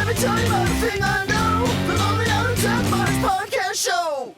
Let me tell you about a thing I know. The Lonely Out of Town Podcast Show.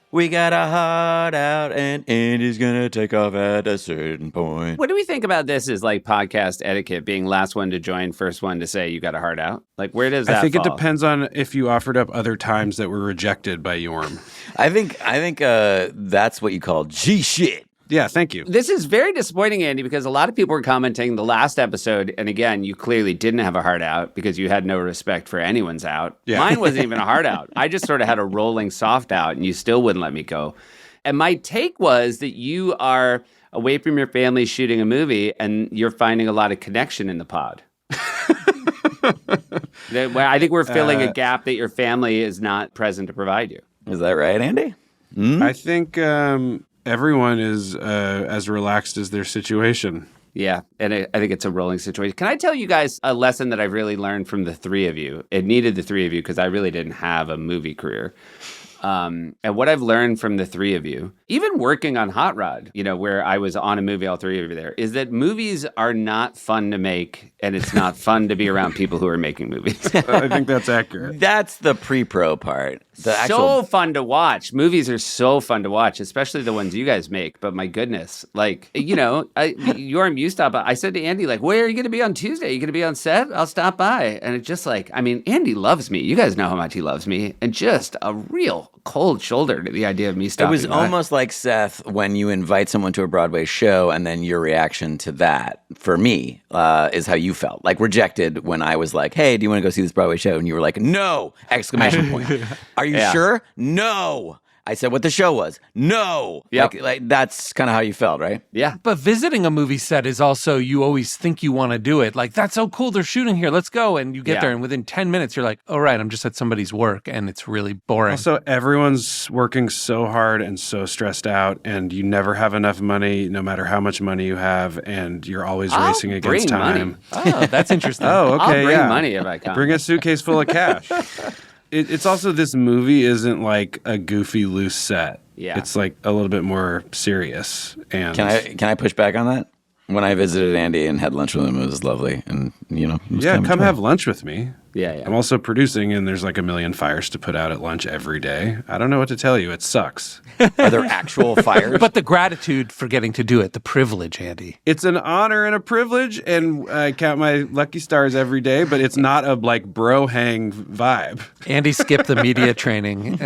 We got a heart out, and Andy's gonna take off at a certain point. What do we think about this as like podcast etiquette, being last one to join, first one to say you got a heart out? Like, where does that I think fall? it depends on if you offered up other times that were rejected by Yorm. I think that's what you call G shit. Yeah, thank you. This is very disappointing, Andy, because a lot of people were commenting the last episode, and again, you clearly didn't have a heart out because you had no respect for anyone's out. Yeah. Mine wasn't even a heart out. I just sort of had a rolling soft out, and you still wouldn't let me go. And my take was that you are away from your family shooting a movie, and you're finding a lot of connection in the pod. I think we're filling a gap that your family is not present to provide you. Is that right, Andy? I think everyone is as relaxed as their situation. Yeah, and I think it's a rolling situation. Can I tell you guys a lesson that I've really learned from the three of you? It needed the three of you because I really didn't have a movie career. And what I've learned from the three of you, even working on Hot Rod, where I was on a movie, all three of you there, is that movies are not fun to make, and it's not fun to be around people who are making movies. I think that's accurate. That's the pre-pro part. So fun to watch. Movies are so fun to watch, especially the ones you guys make. But my goodness, Yorm, you stop by. I said to Andy, where are you going to be on Tuesday? Are you going to be on set? I'll stop by. And it's just Andy loves me. You guys know how much he loves me. And just a real cold shoulder to the idea of me stopping by. It was almost like Seth when you invite someone to a Broadway show and then your reaction to that, for me, is how you felt. Like rejected when I was like, hey, do you want to go see this Broadway show? And you were like, no! Exclamation point. Are you sure? No! I said what the show was. No! Yep. Like that's kind of how you felt, right? Yeah. But visiting a movie set is also, you always think you want to do it. Like, that's so cool, they're shooting here, let's go. And you get there, and within 10 minutes, you're like, oh, right, I'm just at somebody's work, and it's really boring. Also, everyone's working so hard and so stressed out, and you never have enough money, no matter how much money you have, and you're always racing against time. Oh, that's interesting. Oh, okay, I'll bring money if I can. Bring a suitcase full of cash. It's also, this movie isn't like a goofy, loose set. Yeah. It's like a little bit more serious. And Can I push back on that? When I visited Andy and had lunch with him, it was lovely. And, come have lunch with me. Yeah. I'm also producing, and there's like a million fires to put out at lunch every day. I don't know what to tell you. It sucks. Are there actual fires? But the gratitude for getting to do it, the privilege, Andy. It's an honor and a privilege, and I count my lucky stars every day, but it's not a bro hang vibe. Andy skipped the media training.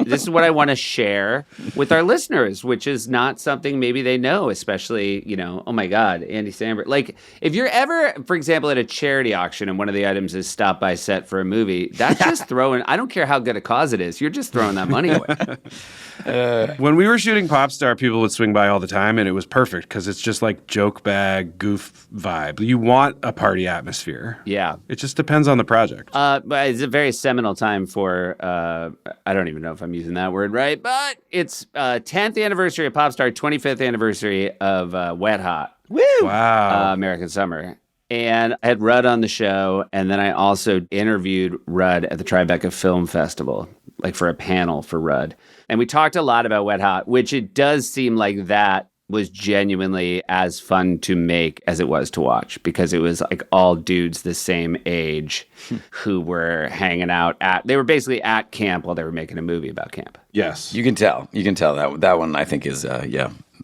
This is what I want to share with our listeners, which is not something maybe they know, especially, oh my God, Andy Samberg. Like, if you're ever, for example, at a charity auction and one of the items is stop by set for a movie, that's just throwing, I don't care how good a cause it is, you're just throwing that money away. When we were shooting Popstar, people would swing by all the time, and it was perfect because it's just like joke bag, goof vibe. You want a party atmosphere. Yeah. It just depends on the project. But it's a very seminal time for, I don't even know if I'm using that word right, but it's 10th anniversary of Popstar, 25th anniversary of Wet Hot. Woo! Wow. American Summer. And I had Rudd on the show, and then I also interviewed Rudd at the Tribeca Film Festival, for a panel for Rudd. And we talked a lot about Wet Hot, which it does seem like that was genuinely as fun to make as it was to watch, because it was like all dudes the same age who were hanging out they were basically at camp while they were making a movie about camp. Yes. You can tell. That one, I think, is,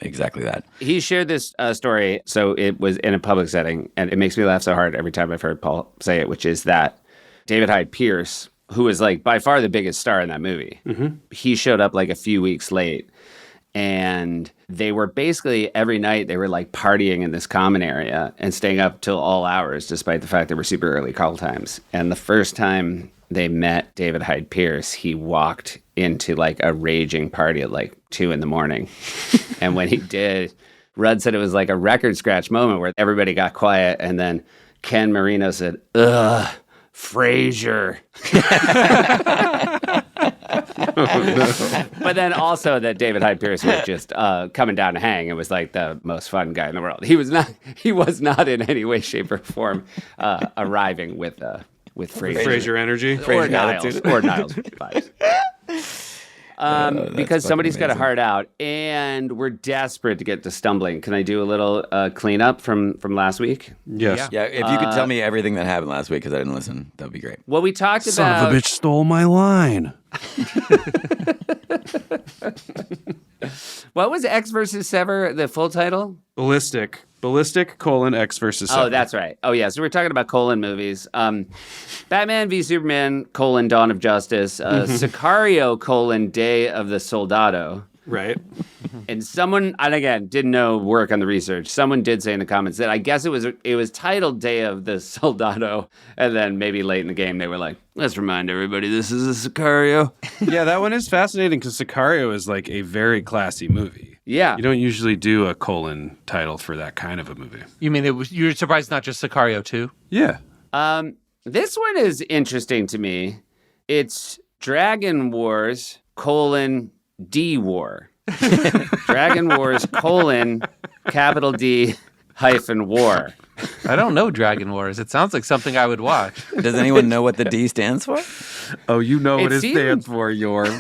exactly that. He shared this story, so it was in a public setting, and it makes me laugh so hard every time I've heard Paul say it, which is that David Hyde Pierce, who was by far the biggest star in that movie, he showed up a few weeks late, and they were basically every night they were partying in this common area and staying up till all hours, despite the fact there were super early call times. And the first time they met David Hyde Pierce, he walked into a raging party at 2 a.m. And when he did, Rudd said it was a record scratch moment where everybody got quiet, and then Ken Marino said, "Ugh, Frasier." But then also that David Hyde Pierce was just coming down to hang. It was the most fun guy in the world. He was not in any way, shape, or form arriving with Frasier. Frasier energy. Or Niles vibes. because fucking somebody's got a amazing. heart out, and we're desperate to get to Stumbling. Can I do a little cleanup from last week? Yes. Yeah, if you could tell me everything that happened last week because I didn't listen, that'd be great. Well, we talked Son about of a bitch stole my line. what was X versus Sever, the full title? Ballistic, X versus Oh, that's right. Oh, yeah. So we're talking about Colin movies. Batman v Superman, Dawn of Justice. Sicario, Day of the Soldado. right. And someone, and again, didn't know work on the research. Someone did say in the comments that I guess it was titled Day of the Soldado, and then maybe late in the game they were like, let's remind everybody this is a Sicario. Yeah, that one is fascinating because Sicario is like a very classy movie. Yeah. You don't usually do a colon title for that kind of a movie. You mean you're surprised not just Sicario too? Yeah. This one is interesting to me. It's Dragon Wars, D War. Dragon Wars, capital D hyphen war. I don't know Dragon Wars. It sounds like something I would watch. Does anyone know what the D stands for? Oh, you know what it seems- stands for, Yorm.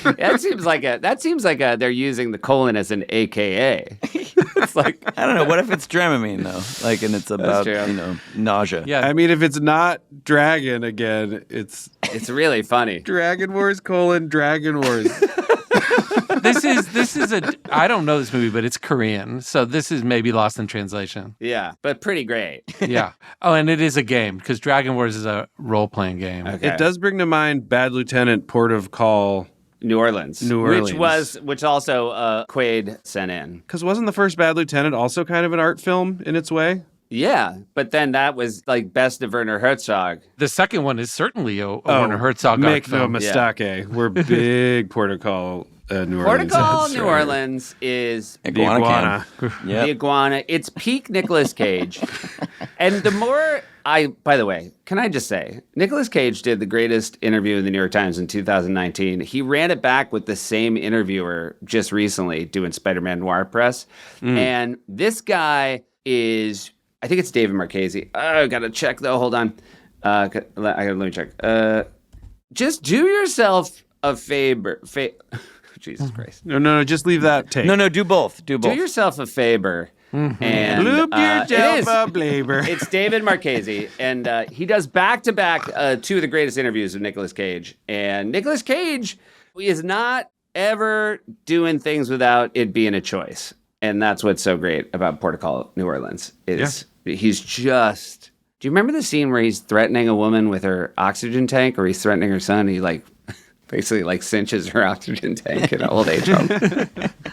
That seems like they're using the colon as an AKA. It's like, I don't know. What if it's Dramamine though? Like, and it's about true. nausea. Yeah. I mean, if it's not Dragon again, it's it's really funny. Dragon Wars, Dragon Wars. This is I don't know this movie, but it's Korean, so this is maybe lost in translation. Yeah, but pretty great. Yeah. Oh, and it is a game because Dragon Wars is a role-playing game. Okay. It does bring to mind Bad Lieutenant, Port of Call. New Orleans. Which also Quaid sent in. Because wasn't the first Bad Lieutenant also kind of an art film in its way? Yeah, but then that was like Best of Werner Herzog. The second one is certainly a Werner Herzog art Make no film. mistake. We're big Port of Call, New Orleans. Port of Call, heads. New Orleans is The iguana. Yeah. the iguana. It's peak Nicolas Cage. And the more by the way, can I just say, Nicolas Cage did the greatest interview in the New York Times in 2019. He ran it back with the same interviewer just recently doing Spider-Man Noir Press. And this guy is, I think it's David Marchese. I got to check though. Hold on. Let me check. Just do yourself a favor. Jesus Christ. No, just leave that take. No, do both. Do both. Do yourself a favor. And Loop it yourself is. up, labor. It's David Marchese, and he does back-to-back two of the greatest interviews with Nicolas Cage. And Nicolas Cage is not ever doing things without it being a choice. And that's what's so great about Port of Call, New Orleans, is he's just... Do you remember the scene where he's threatening a woman with her oxygen tank, or he's threatening her son? He basically cinches her oxygen tank in an old age home.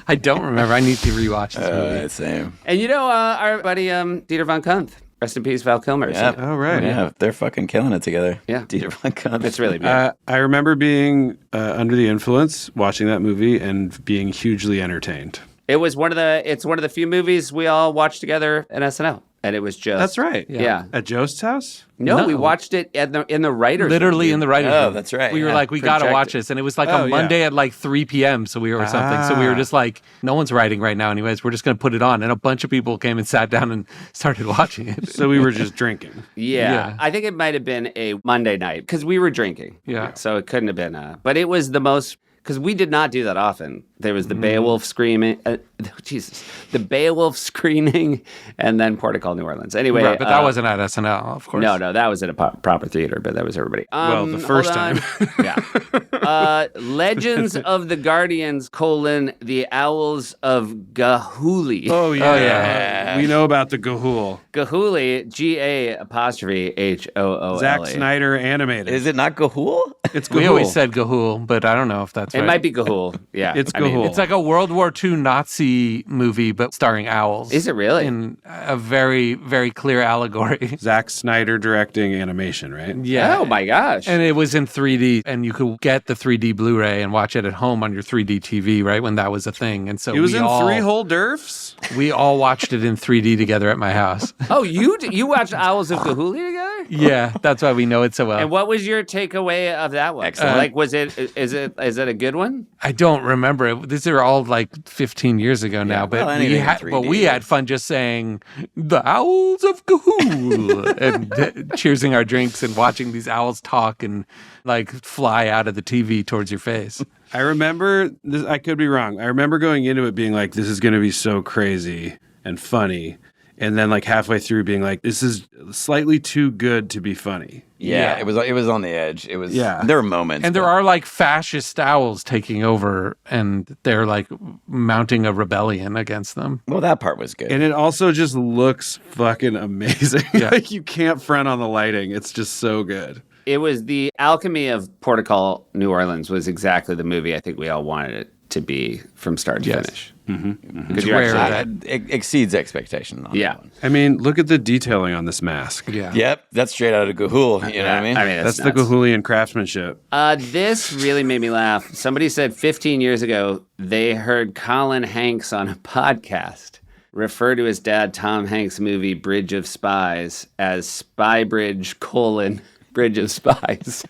I don't remember. I need to rewatch this movie. Same. And our buddy Dieter Von Kuntz, rest in peace, Val Kilmer. Yeah. Oh, right. Yeah, they're fucking killing it together. Yeah. Dieter Von Kuntz. It's really beautiful. I remember being under the influence, watching that movie, and being hugely entertained. It's one of the few movies we all watched together at SNL. And it was just... That's right. Yeah. At Jost's house? No, we watched it in the writer's Literally room. in the writer's room. Oh, that's right. We were Yeah. like, we got to Projected. watch this. And it was like Oh, a yeah. Monday at like 3 p.m. So we were something. So we were just like, no one's writing right now anyways. We're just going to put it on. And a bunch of people came and sat down and started watching it. So we were just drinking. Yeah. I think it might have been a Monday night because we were drinking. Yeah. So it couldn't have been but it was the most... Because we did not do that often. There was the Beowulf screaming, the Beowulf screening, and then Port of Call, New Orleans. Anyway, Right, but that wasn't at SNL, of course. No, that was at a proper theater, but that was everybody. Well, the first hold on. Yeah. Legends of the Guardians, the Owls of Gahuli. Oh, yeah. yeah. We know about the Gahul. Gahuli, Gapostrophe Zack Hoole. Snyder animated. Is it not Gahul? It's Gahul. We always said Gahul, but I don't know if that's It right. might be Gahul. Yeah. It's I mean, Gahul. It's like a World War II Nazi movie, but starring owls. Is it really? In a very, very clear allegory. Zack Snyder directing animation, right? Yeah. Oh my gosh. And it was in 3D, and you could get the 3D Blu-ray and watch it at home on your 3D TV, right, when that was a thing. And so It was we in all, 3 whole derfs? we all watched it in 3D together at my house. Oh, you watched Owls of Gahuli together? Yeah, that's why we know it so well. And what was your takeaway of that one? Excellent. Like, is it a good one? I don't remember it. These are all like 15 years ago now, but well, anything in we 3D. had fun just saying the owls of Gahul and cheersing our drinks and watching these owls talk and like fly out of the TV towards your face. I remember this. I could be wrong. I remember going into it being like, "This is going to be so crazy and funny," and then like halfway through being like, "This is slightly too good to be funny." Yeah, it was on the edge. It was. Yeah. There were moments, And there but- are like fascist owls taking over and they're like mounting a rebellion against them. Well, that part was good. And it also just looks fucking amazing. Yeah. Like you can't front on the lighting. It's just so good. It was the alchemy of Portugal, New Orleans was exactly the movie I think we all wanted it to be from start to finish. It's you're rare actually- that. It exceeds expectation. On Yeah. that one. I mean, look at the detailing on this mask. Yeah. Yep, that's straight out of Gahul. You know what I mean? That's the nuts. Gahulian craftsmanship. This really made me laugh. Somebody said 15 years ago they heard Colin Hanks on a podcast refer to his dad Tom Hanks' movie Bridge of Spies as Spy Bridge : Bridge of Spies.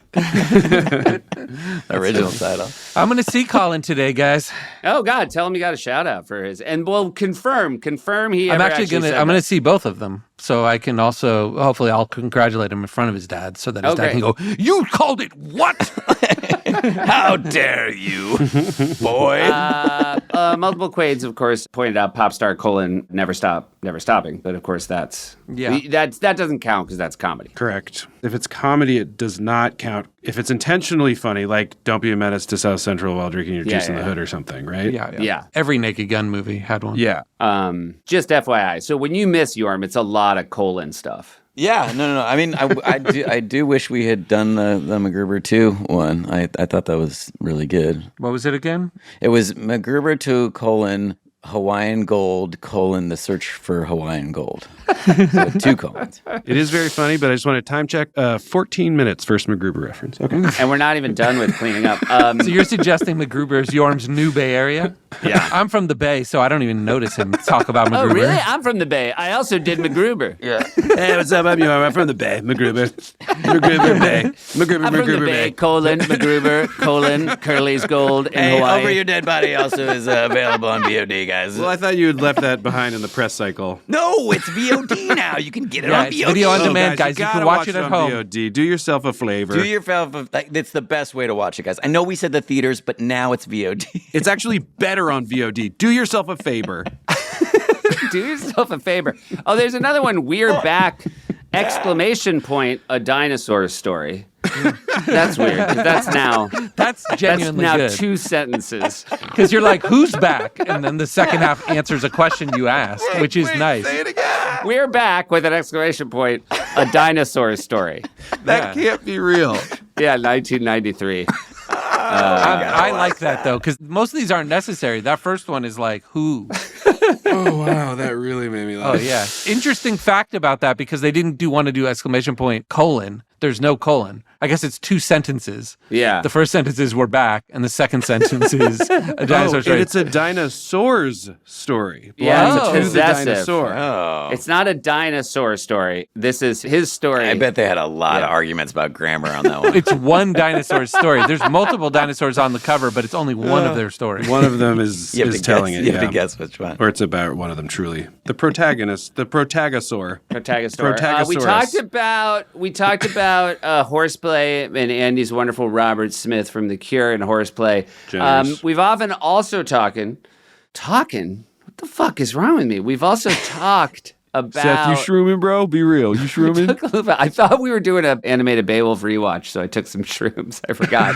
Original title. I'm going to see Colin today, guys. Oh God, tell him you got a shout out for his and well confirm he I'm ever actually going to said I'm going to that. see both of them. So I can also hopefully I'll congratulate him in front of his dad so that his dad great. can go, "You called it what?" How dare you, boy? Multiple Quades, of course, pointed out pop star : never stopping. But of course, that doesn't count because that's comedy. Correct. If it's comedy, it does not count. If it's intentionally funny, like Don't Be a Menace to South Central while drinking your juice in the yeah. hood or something, right? Yeah. Every Naked Gun movie had one. Yeah. Just FYI. So when you miss Yorm, it's a lot of colon stuff. Yeah, no. I mean, I do wish we had done the MacGruber 2 one. I thought that was really good. What was it again? It was MacGruber 2 : Hawaiian Gold : The Search for Hawaiian Gold. So 2 colons. It is very funny, but I just want to time check. 14 minutes, first MacGruber reference. Okay. And we're not even done with cleaning up. So you're suggesting MacGruber is Yorm's new Bay Area? Yeah. I'm from the Bay, so I don't even notice him talk about MacGruber. Oh, really? I'm from the Bay. I also did MacGruber. Yeah. Hey, what's up? I'm Yorm. I'm from the Bay. MacGruber. MacGruber Bay. MacGruber, I'm from the MacGruber Bay, Bay. MacGruber, Curly's Gold in Hey, Hawaii. Over Your Dead Body also is available on VOD, guys. Well, I thought you had left that behind in the press cycle. No, it's VOD now. You can get it on it's VOD. video on demand, Oh, guys. You gotta can watch it at on home. VOD. Do yourself a flavor. Do yourself it's the best way to watch it, guys. I know we said the theaters, but now it's VOD. It's actually better on VOD. Do yourself a favor. Do yourself a favor. Oh, there's another one. We're back! ! A dinosaur story. That's weird. 'Cause That's genuinely now good. 2 sentences. Because you're like, who's back? And then the second half answers a question you asked, which is nice. We're back with an exclamation point. A dinosaur story. That can't be real. Yeah, 1993. I like that, though, because most of these aren't necessary. That first one is like, who? Oh, wow. That really made me Oh, laugh. yeah. Interesting fact about that, because they didn't want to do exclamation point : There's no colon. I guess it's 2 sentences. Yeah. The first sentence is "we're back," and the second sentence is a dinosaur Oh, story. and it's a dinosaur's story. Yeah, Belongs it's to the possessive. dinosaur. Oh. It's not a dinosaur story. This is his story. I bet they had a lot of arguments about grammar on that one. It's one dinosaur story. There's multiple dinosaurs on the cover, but it's only one of their stories. One of them is You have to telling guess, it. You have yeah. to guess which one. Or it's about one of them, truly. The protagonist, the protagosaur. Protagosaur. We talked about horseplay and Andy's wonderful Robert Smith from The Cure and horseplay. Generous. We've often also talking. What the fuck is wrong with me? We've also talked about. Seth, you shrooming, bro? Be real. You shrooming? I thought we were doing an animated Beowulf rewatch, so I took some shrooms. I forgot.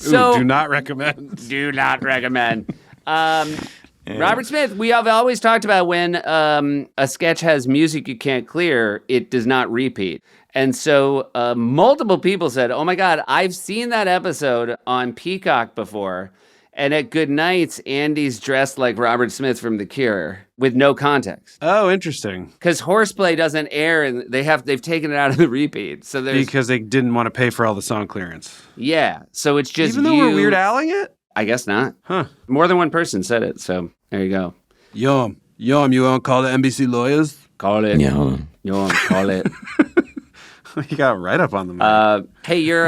Ooh, do not recommend. Do not recommend. Robert Smith, we have always talked about when a sketch has music you can't clear, it does not repeat. And so multiple people said, oh my God, I've seen that episode on Peacock before. And at Good Nights, Andy's dressed like Robert Smith from The Cure with no context. Oh, interesting. Because Horseplay doesn't air and they've taken it out of the repeat. So there's Because they didn't want to pay for all the song clearance. yeah. So it's just Even though we're Weird Al-ing it? I guess not. Huh. More than one person said it. So there you go. Yum, you want to call the NBC lawyers? Call it. Yeah, hold on. Yo, call it. You got right up on the mark. Hey, your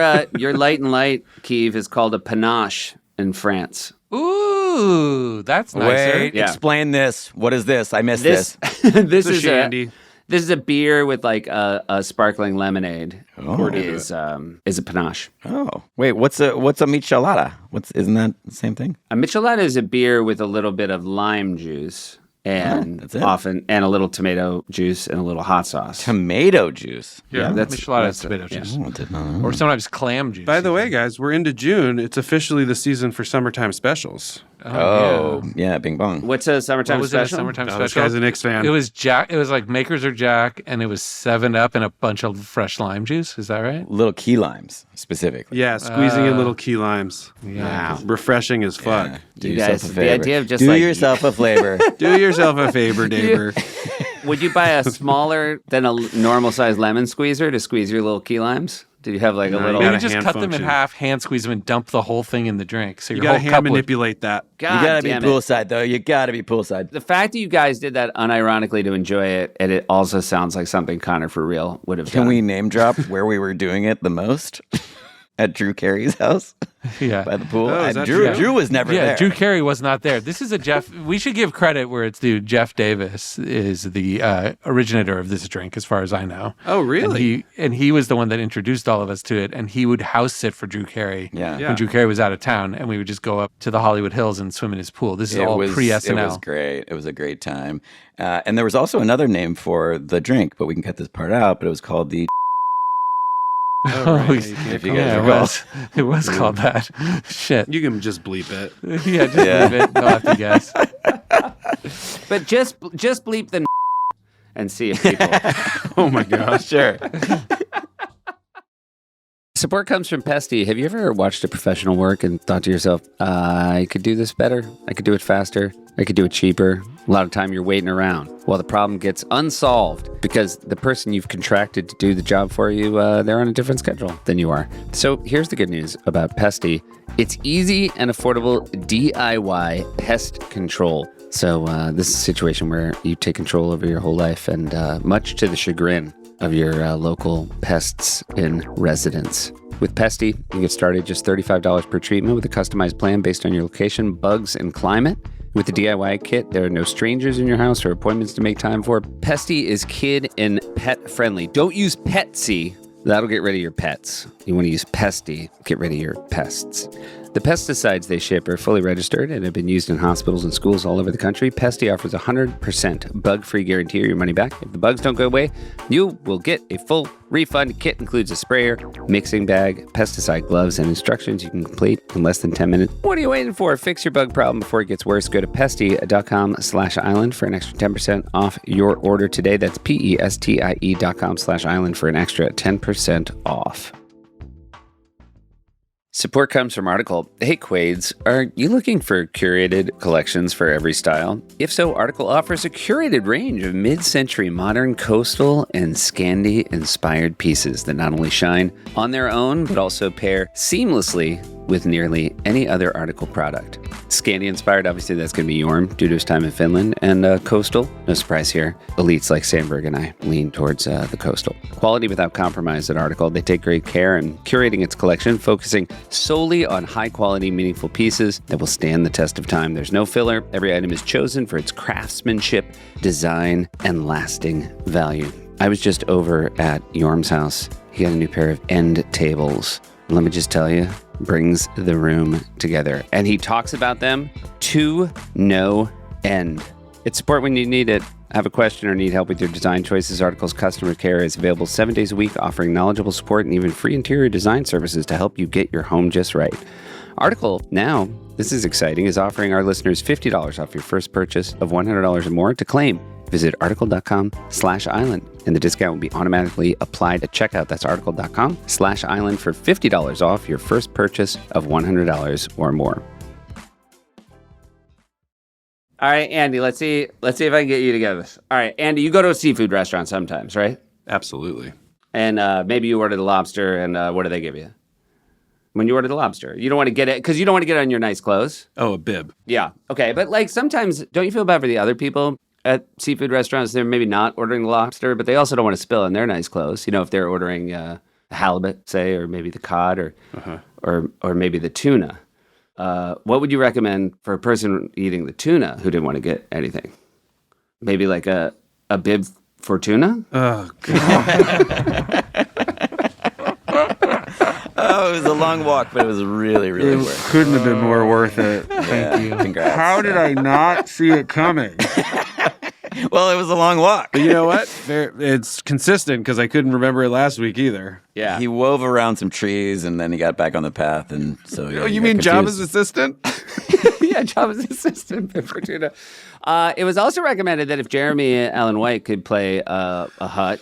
light and light, Kiev, is called a panache in France. Ooh, that's nicer. Wait, Yeah. explain this. What is this? I missed this. This It's a is shandy. This is a beer with like a sparkling lemonade. Oh. Is a panache. Oh, wait, what's a michelada? Isn't that the same thing? A michelada is a beer with a little bit of lime juice and that's it. often and a little tomato juice and a little hot sauce. Tomato juice. Yeah, that's Michelada that's is tomato juice. Oh, I did not know. Or sometimes clam juice. By the way, guys, we're into June. It's officially the season for summertime specials. Oh, yeah, bing bong. What's a summertime What was it, a special? summertime Oh, this special? guy's a Knicks fan. It was Jack. It was like Makers or Jack, and it was 7-Up and a bunch of fresh lime juice. Is that right? Little key limes, specifically. Yeah, squeezing in little key limes. Yeah. Refreshing as fuck. Yeah. Do You yourself guys, a the favor. idea of just Do like- yourself a flavor. Do yourself a favor, Daber. Would you buy a smaller than a normal size lemon squeezer to squeeze your little key limes? Do you have like a No, little? you Maybe gotta just hand cut them in function. half, hand squeeze them, and dump the whole thing in the drink. So You your gotta whole hand cup would- manipulate that. God You gotta be damn it. poolside, though. You gotta be poolside. The fact that you guys did that unironically to enjoy it, and it also sounds like something Connor for real would have done. Can we name drop where we were doing it the most? At Drew Carey's house Yeah. by the pool. Oh, is that Drew, true? Drew was never Yeah, there. Drew Carey was not there. This is a Jeff. We should give credit where it's due. Jeff Davis is the originator of this drink, as far as I know. Oh, really? And he was the one that introduced all of us to it. And he would house sit for Drew Carey Yeah. Yeah. when Drew Carey was out of town, and we would just go up to the Hollywood Hills and swim in his pool. This is all pre It was SNL. great. It was a great time. And there was also another name for the drink, but we can cut this part out. But it was called the. Oh, right. Oh, Yeah, you can't if you call guys Yeah, it. it recall. was. It was called that. Shit. You can just bleep it. Yeah, just Yeah. leave it. They'll have to guess. But just bleep the and see if people. Oh my gosh. Sure. Support comes from Pestie. Have you ever watched a professional work and thought to yourself, I could do this better. I could do it faster. I could do it cheaper. A lot of time you're waiting around while the problem gets unsolved because the person you've contracted to do the job for you, they're on a different schedule than you are. So here's the good news about Pestie. It's easy and affordable DIY pest control. So this is a situation where you take control over your whole life and much to the chagrin of your local pests in residence. With Pestie, you can get started just $35 per treatment with a customized plan based on your location, bugs, and climate. With the DIY kit, there are no strangers in your house or appointments to make time for. Pestie is kid and pet friendly. Don't use Pestie. That'll get rid of your pets. You want to use Pestie, get rid of your pests. The pesticides they ship are fully registered and have been used in hospitals and schools all over the country. Pestie offers a 100% bug-free guarantee or your money back. If the bugs don't go away, you will get a full refund. The kit includes a sprayer, mixing bag, pesticide gloves, and instructions you can complete in less than 10 minutes. What are you waiting for? Fix your bug problem before it gets worse. Go to pestie.com/island for an extra 10% off your order today. That's pestie.com/island for an extra 10% off. Support comes from Article. Hey, Quades, are you looking for curated collections for every style? If so, Article offers a curated range of mid-century modern, coastal, and Scandi-inspired pieces that not only shine on their own, but also pair seamlessly with nearly any other Article product. Scandi-inspired, obviously that's going to be Jorm due to his time in Finland, and coastal, no surprise here, elites like Sandberg and I lean towards the coastal. Quality without compromise at Article. They take great care in curating its collection, focusing solely on high-quality, meaningful pieces that will stand the test of time. There's no filler. Every item is chosen for its craftsmanship, design, and lasting value. I was just over at Jorm's house. He got a new pair of end tables. Let me just tell you, brings the room together. And he talks about them to no end. It's support when you need it. Have a question or need help with your design choices? Article's customer care is available 7 days a week, offering knowledgeable support and even free interior design services to help you get your home just right. Article now, this is exciting, is offering our listeners $50 off your first purchase of $100 or more. To claim, visit article.com/island, and the discount will be automatically applied at checkout. That's article.com/island for $50 off your first purchase of $100 or more. All right, Andy, let's see if I can get you to get this. All right, Andy, you go to a seafood restaurant sometimes, right? Absolutely. And maybe you order the lobster, and what do they give you? When you order the lobster, you don't want to get it because you don't want to get it on your nice clothes. Oh, a bib. Yeah. Okay. But like sometimes, don't you feel bad for the other people at seafood restaurants, they're maybe not ordering the lobster, but they also don't want to spill in their nice clothes. You know, if they're ordering the halibut, say, or maybe the cod, or maybe the tuna. What would you recommend for a person eating the tuna who didn't want to get anything? Maybe like a bib for tuna? Oh, God. Oh, it was a long walk, but it was really, really worth it. Couldn't have been more worth it. Thank you. Congrats. How did I not see it coming? Well, it was a long walk. But you know what? It's consistent because I couldn't remember it last week either. Yeah. He wove around some trees and then he got back on the path. And so Oh, you mean Jabba's assistant? Yeah, Jabba's assistant, bib for tuna. It was also recommended that if Jeremy Allen White could play a Hutt,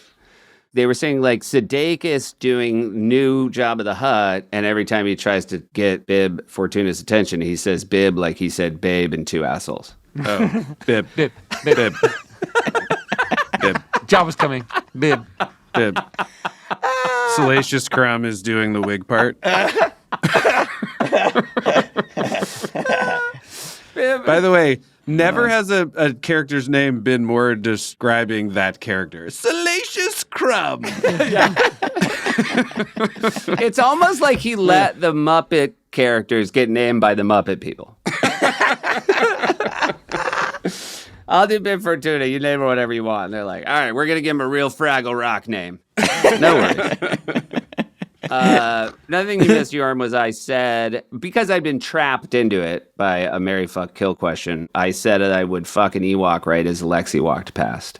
they were saying like Sudeikis doing new Jabba the Hutt, and every time he tries to get Bib Fortuna's attention, he says Bib like he said babe and two assholes. Oh, bib. Bib. Bib. Bib. Jabba's coming. Bib. Bib. Salacious Crumb is doing the wig part. By the way, never has a character's name been more describing that character. Salacious Crumb. It's almost like he let the Muppet characters get named by the Muppet people. I'll do Bib Fortuna. You name her whatever you want. And they're like, all right, we're going to give him a real Fraggle Rock name. No worries. Another thing you missed, Yorm, was I said, because I'd been trapped into it by a marry, fuck, kill question, I said that I would fuck an Ewok right as Lexi walked past.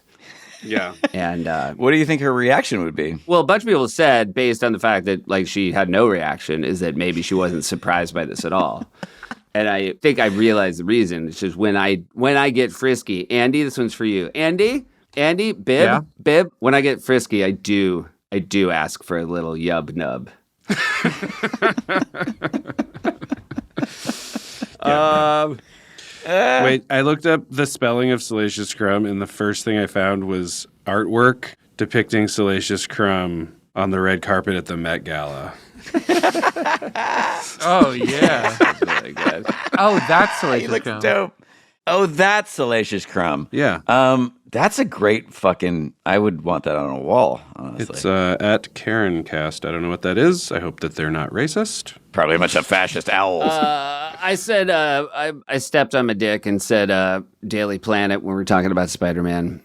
Yeah. And What do you think her reaction would be? well, a bunch of people said, based on the fact that like she had no reaction, is that maybe she wasn't surprised by this at all. And I think I realized the reason. It's just when I get frisky, Andy, this one's for you. Andy, Bib, Yeah? Bib. When I get frisky, I do ask for a little yub nub. Wait, I looked up the spelling of Salacious Crumb, and the first thing I found was artwork depicting Salacious Crumb on the red carpet at the Met Gala. Oh, yeah. That's really good. Oh, that's He Salacious looks Crumb. dope. Oh, that's Salacious Crumb. Yeah. That's a great fucking. I would want that on a wall. Honestly, It's at Karen Cast. I don't know what that is. I hope that they're not racist. probably a bunch of fascist owls. I said I stepped on my dick and said Daily Planet when we were talking about Spider-Man.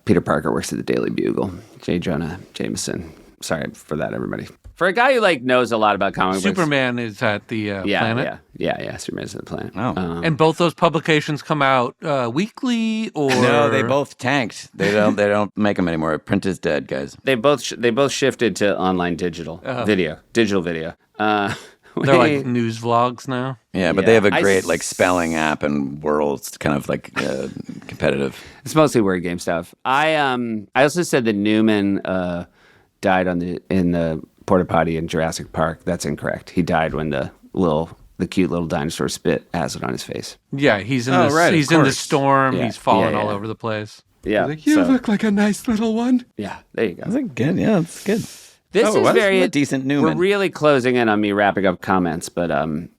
Peter Parker works at the Daily Bugle. J. Jonah Jameson. Sorry for that, everybody. For a guy who like knows a lot about comic books. Superman is at the planet. Yeah. Superman's at the planet. Oh. And both those publications come out weekly or No, they both tanked. They don't make them anymore. Print is dead, guys. They both shifted to online digital video. They're like news vlogs now. Yeah, but they have a great like spelling app and worlds kind of like competitive. It's mostly word game stuff. I also said that Newman died in the porta potty in Jurassic Park. That's incorrect. He died when the cute little dinosaur spit acid on his face. Yeah, he's in right, the storm. Yeah. He's falling Yeah. all over the place. Yeah. Like, you look like a nice little one. Yeah, there you go. That's good. Yeah, that's good. This Oh, is what? very A decent Newman. We're really closing in on me wrapping up comments, but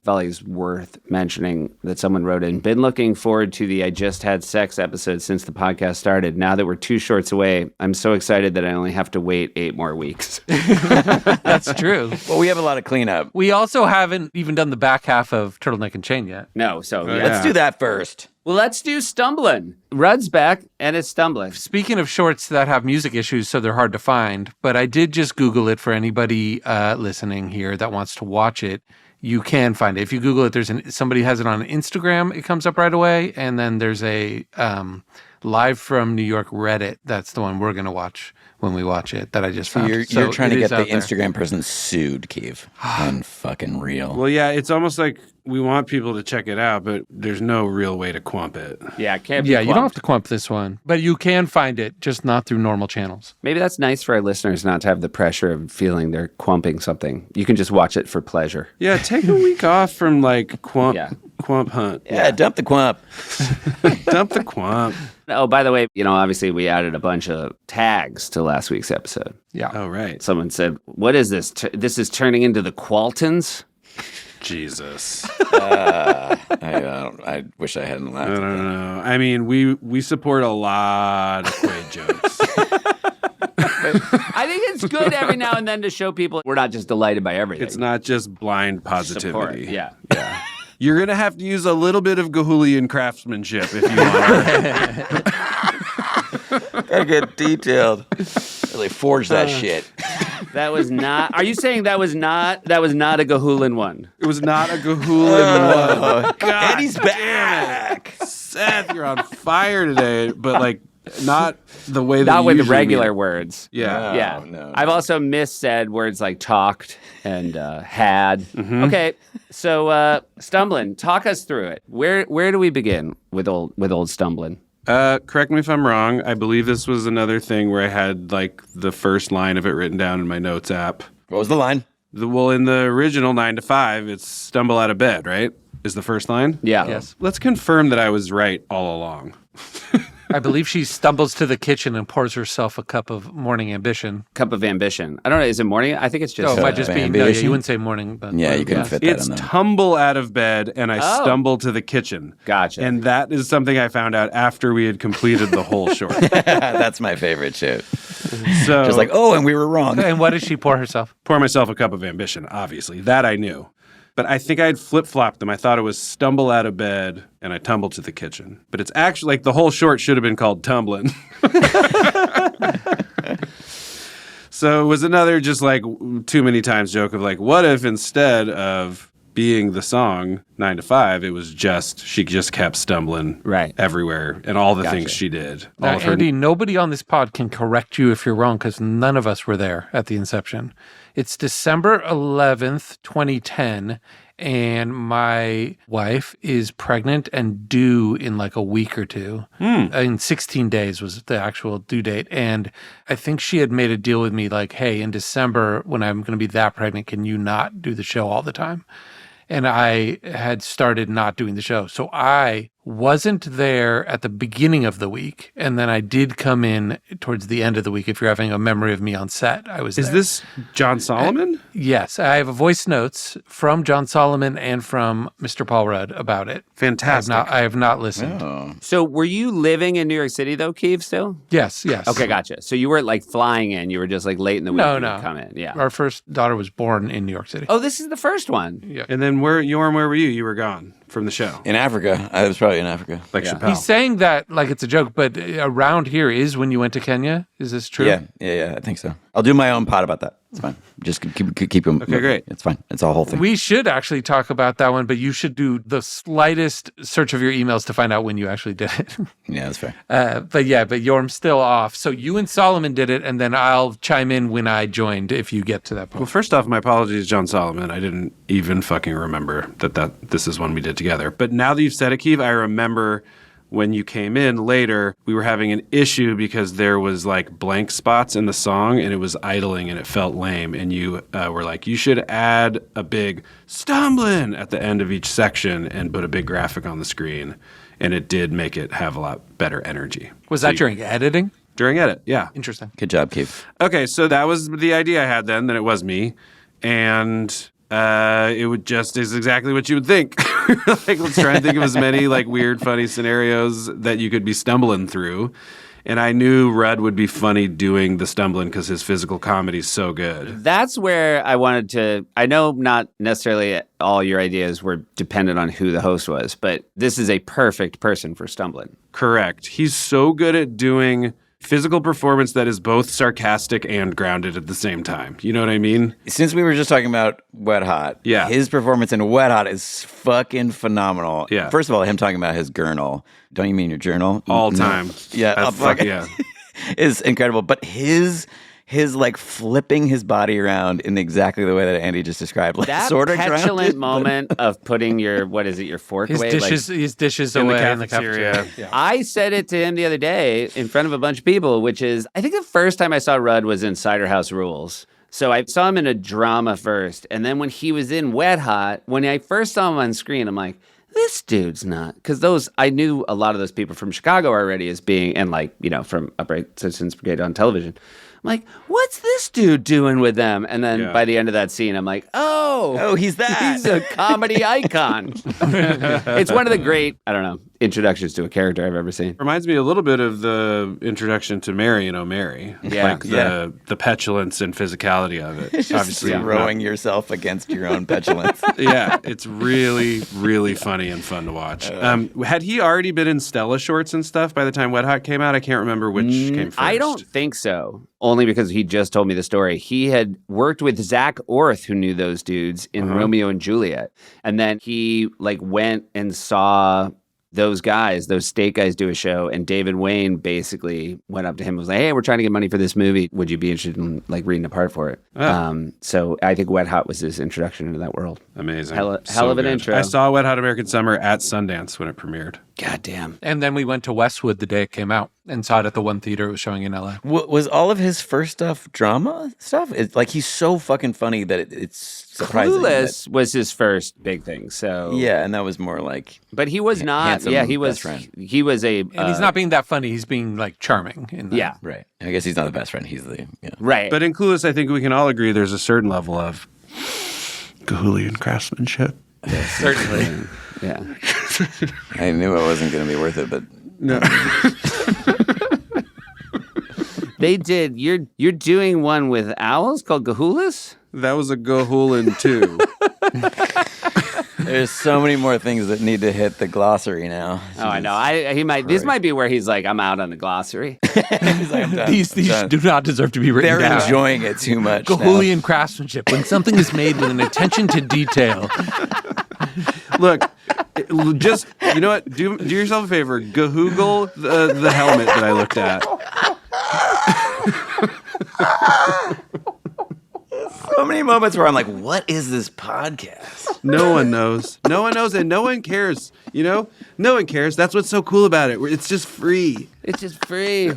Volley's worth mentioning that someone wrote in, been looking forward to the I Just Had Sex episode since the podcast started. Now that we're 2 shorts away, I'm so excited that I only have to wait 8 more weeks. That's true. Well, we have a lot of cleanup. We also haven't even done the back half of Turtleneck and Chain yet. No, so yeah. Let's do that first. Well, let's do Stumblin. Rudd's back, and it's Stumblin. Speaking of shorts that have music issues, so they're hard to find, but I did just Google it for anybody listening here that wants to watch it. You can find it. If you Google it, somebody has it on Instagram, it comes up right away, and then there's a live from New York Reddit. That's the one we're going to watch when we watch it that I just found. You're trying to it get is the out there. Instagram person sued, Keeve. Unfucking real. Well, yeah, it's almost like we want people to check it out, but there's no real way to quamp it. Yeah, it can't be Yeah, you don't have clumped. to clump this one, but you can find it, just not through normal channels. Maybe that's nice for our listeners not to have the pressure of feeling they're quamping something. You can just watch it for pleasure. Yeah, take a week off from like quamp hunt. Yeah, dump the quamp. Dump the quamp. Oh, by the way, obviously we added a bunch of tags to last week's episode. Yeah. Oh, right. Someone said, what is this? This is turning into the Qualtons? Jesus. I wish I hadn't laughed. I don't know. I mean, we support a lot of Quaid jokes. I think it's good every now and then to show people we're not just delighted by everything. It's not just blind positivity. Support. Yeah. Yeah. You're going to have to use a little bit of Gahulian craftsmanship if you want to. Gotta get detailed. Really forge that shit. That was not. Are you saying that was not a Gahulin one? It was not a Gahulian one. God, And he's back. Seth, you're on fire today, but like not the way that Not you with the usually regular mean. words. Yeah. Yeah. no. I've also missaid words like talked and had. Mm-hmm. Okay. So Stumblin, talk us through it. Where do we begin with old Stumblin? Correct me if I'm wrong. I believe this was another thing where I had like the first line of it written down in my notes app. What was the line? Well, in the original 9 to 5, it's stumble out of bed, right? Is the first line? Yeah. Yes. Let's confirm that I was right all along. I believe she stumbles to the kitchen and pours herself a cup of morning ambition. Cup of ambition. I don't know. Is it morning? I think it's just. Oh, it might just be. No, yeah, ambition? you wouldn't say morning. But Yeah, you couldn't fit that It's in there. tumble out of bed and I Oh. stumble to the kitchen. Gotcha. And that is something I found out after we had completed the whole short. That's my favorite shit. So Just like, oh, and we were wrong. And what does she pour herself? pour myself a cup of ambition, obviously. That I knew. But I think I'd flip-flopped them. I thought it was stumble out of bed and I tumble to the kitchen. But it's actually like the whole short should have been called Tumblin'. So it was another just like too many times joke of like, what if instead of being the song 9 to 5, it was just, she just kept stumbling Right. everywhere and all the Gotcha. things she did. Now, All of her- Andy, nobody on this pod can correct you if you're wrong because none of us were there at the inception. It's December 11th, 2010, and my wife is pregnant and due in like a week or two. In 16 days was the actual due date. And I think she had made a deal with me like, hey, in December, when I'm going to be that pregnant, can you not do the show all the time? And I had started not doing the show. So I wasn't there at the beginning of the week. And then I did come in towards the end of the week. If you're having a memory of me on set, I was Is there. this John Solomon? Yes. I have a voice notes from John Solomon and from Mr. Paul Rudd about it. Fantastic. I have not listened. Oh. So were you living in New York City though, Keith, still? Yes, yes. Okay, gotcha. So you weren't like flying in. You were just like late in the week. No, you no. would come in. Yeah. Our first daughter was born in New York City. Oh, this is the first one. Yeah. And then where were you? You were gone from the show. In Africa. I was probably in Africa. Like Yeah. Chappelle. He's saying that like it's a joke, but around here is when you went to Kenya. Is this true? Yeah, I think so. I'll do my own pod about that. It's fine. Just keep them. Okay, great. It's fine. It's a whole thing. We should actually talk about that one, but you should do the slightest search of your emails to find out when you actually did it. Yeah, that's fair. But Yorm's still off. So you and Solomon did it, and then I'll chime in when I joined if you get to that Well, point. first off, my apologies, John Solomon. I didn't even fucking remember that this is one we did together. But now that you've said it, Keith, I remember when you came in later, we were having an issue because there was like blank spots in the song and it was idling and it felt lame. And you were like, you should add a big stumbling at the end of each section and put a big graphic on the screen. And it did make it have a lot better energy. Was that during editing? During edit, yeah. Interesting. Good job, Keith. Okay, so that was the idea I had then, that it was me. And it would just is exactly what you would think. Like, let's try and think of as many like weird, funny scenarios that you could be stumbling through. And I knew Rudd would be funny doing the stumbling because his physical comedy is so good. That's where I wanted to. I know not necessarily all your ideas were dependent on who the host was, but this is a perfect person for Stumblin'. Correct. He's so good at doing physical performance that is both sarcastic and grounded at the same time. You know what I mean? Since we were just talking about Wet Hot, Yeah. his performance in Wet Hot is fucking phenomenal. Yeah. First of all, him talking about his gurnal. Don't you mean your journal? All No. time. Yeah. Fuck yeah. is incredible. But his like flipping his body around in exactly the way that Andy just described, like That sort of petulant grounded, moment of putting your your fork His away. dishes In the away in the cafeteria. cafeteria. I said it to him the other day in front of a bunch of people, which is, I think the first time I saw Rudd was in Cider House Rules. So I saw him in a drama first. And then when he was in Wet Hot, when I first saw him on screen, I'm like, this dude's not. Because I knew a lot of those people from Chicago already as being, and like, from Upright Citizens Brigade on television. like, what's this dude doing with them? And then Yeah. by the end of that scene, I'm like, oh, he's that. He's a comedy icon. It's one of the great, I don't know, introductions to a character I've ever seen. Reminds me a little bit of the introduction to Mary and O'Mary. Yeah. Like the petulance and physicality of it. Just Obviously, throwing yourself against your own petulance. yeah, it's really, really funny and fun to watch. Had he already been in Stella shorts and stuff by the time Wet Hot came out? I can't remember which came first. I don't think so. Only because he just told me the story. He had worked with Zach Orth, who knew those dudes in Romeo and Juliet. And then he like went and saw those guys, those state guys do a show, and David Wayne basically went up to him and was like, hey, we're trying to get money for this movie. Would you be interested in like reading a part for it? So I think Wet Hot was his introduction into that world. Amazing. Hell of an good. intro. I saw Wet Hot American Summer at Sundance when it premiered. God damn. And then we went to Westwood the day it came out and saw it at the one theater it was showing in LA. Was all of his first stuff drama stuff? It's like he's so fucking funny that it's surprising. Clueless was his first big thing. So Yeah, and that was more like. but he was not. handsome Yeah, he was. best friend. He was a. And he's not being that funny. He's being like charming. In that. Yeah. Right. I guess he's not the best friend. He's the. Yeah. Right. But in Clueless, I think we can all agree there's a certain level of Gahulian craftsmanship. Certainly. yeah. I knew it wasn't going to be worth it, but. No. They did. You're doing one with owls called Gahulas? That was a Gahulin too. There's so many more things that need to hit the glossary now. Oh, I know. He might. This might be where he's like, I'm out on the glossary. He's like, I'm done. These do not deserve to be written They're down. enjoying it too much. now. Gahulian craftsmanship, when something is made with an attention to detail. Look, just, you know what? Do yourself a favor. Gahoogle the helmet that I looked at. So many moments where I'm like, what is this podcast? No one knows. No one knows, and no one cares. You know? No one cares. That's what's so cool about it. It's just free. It's just free.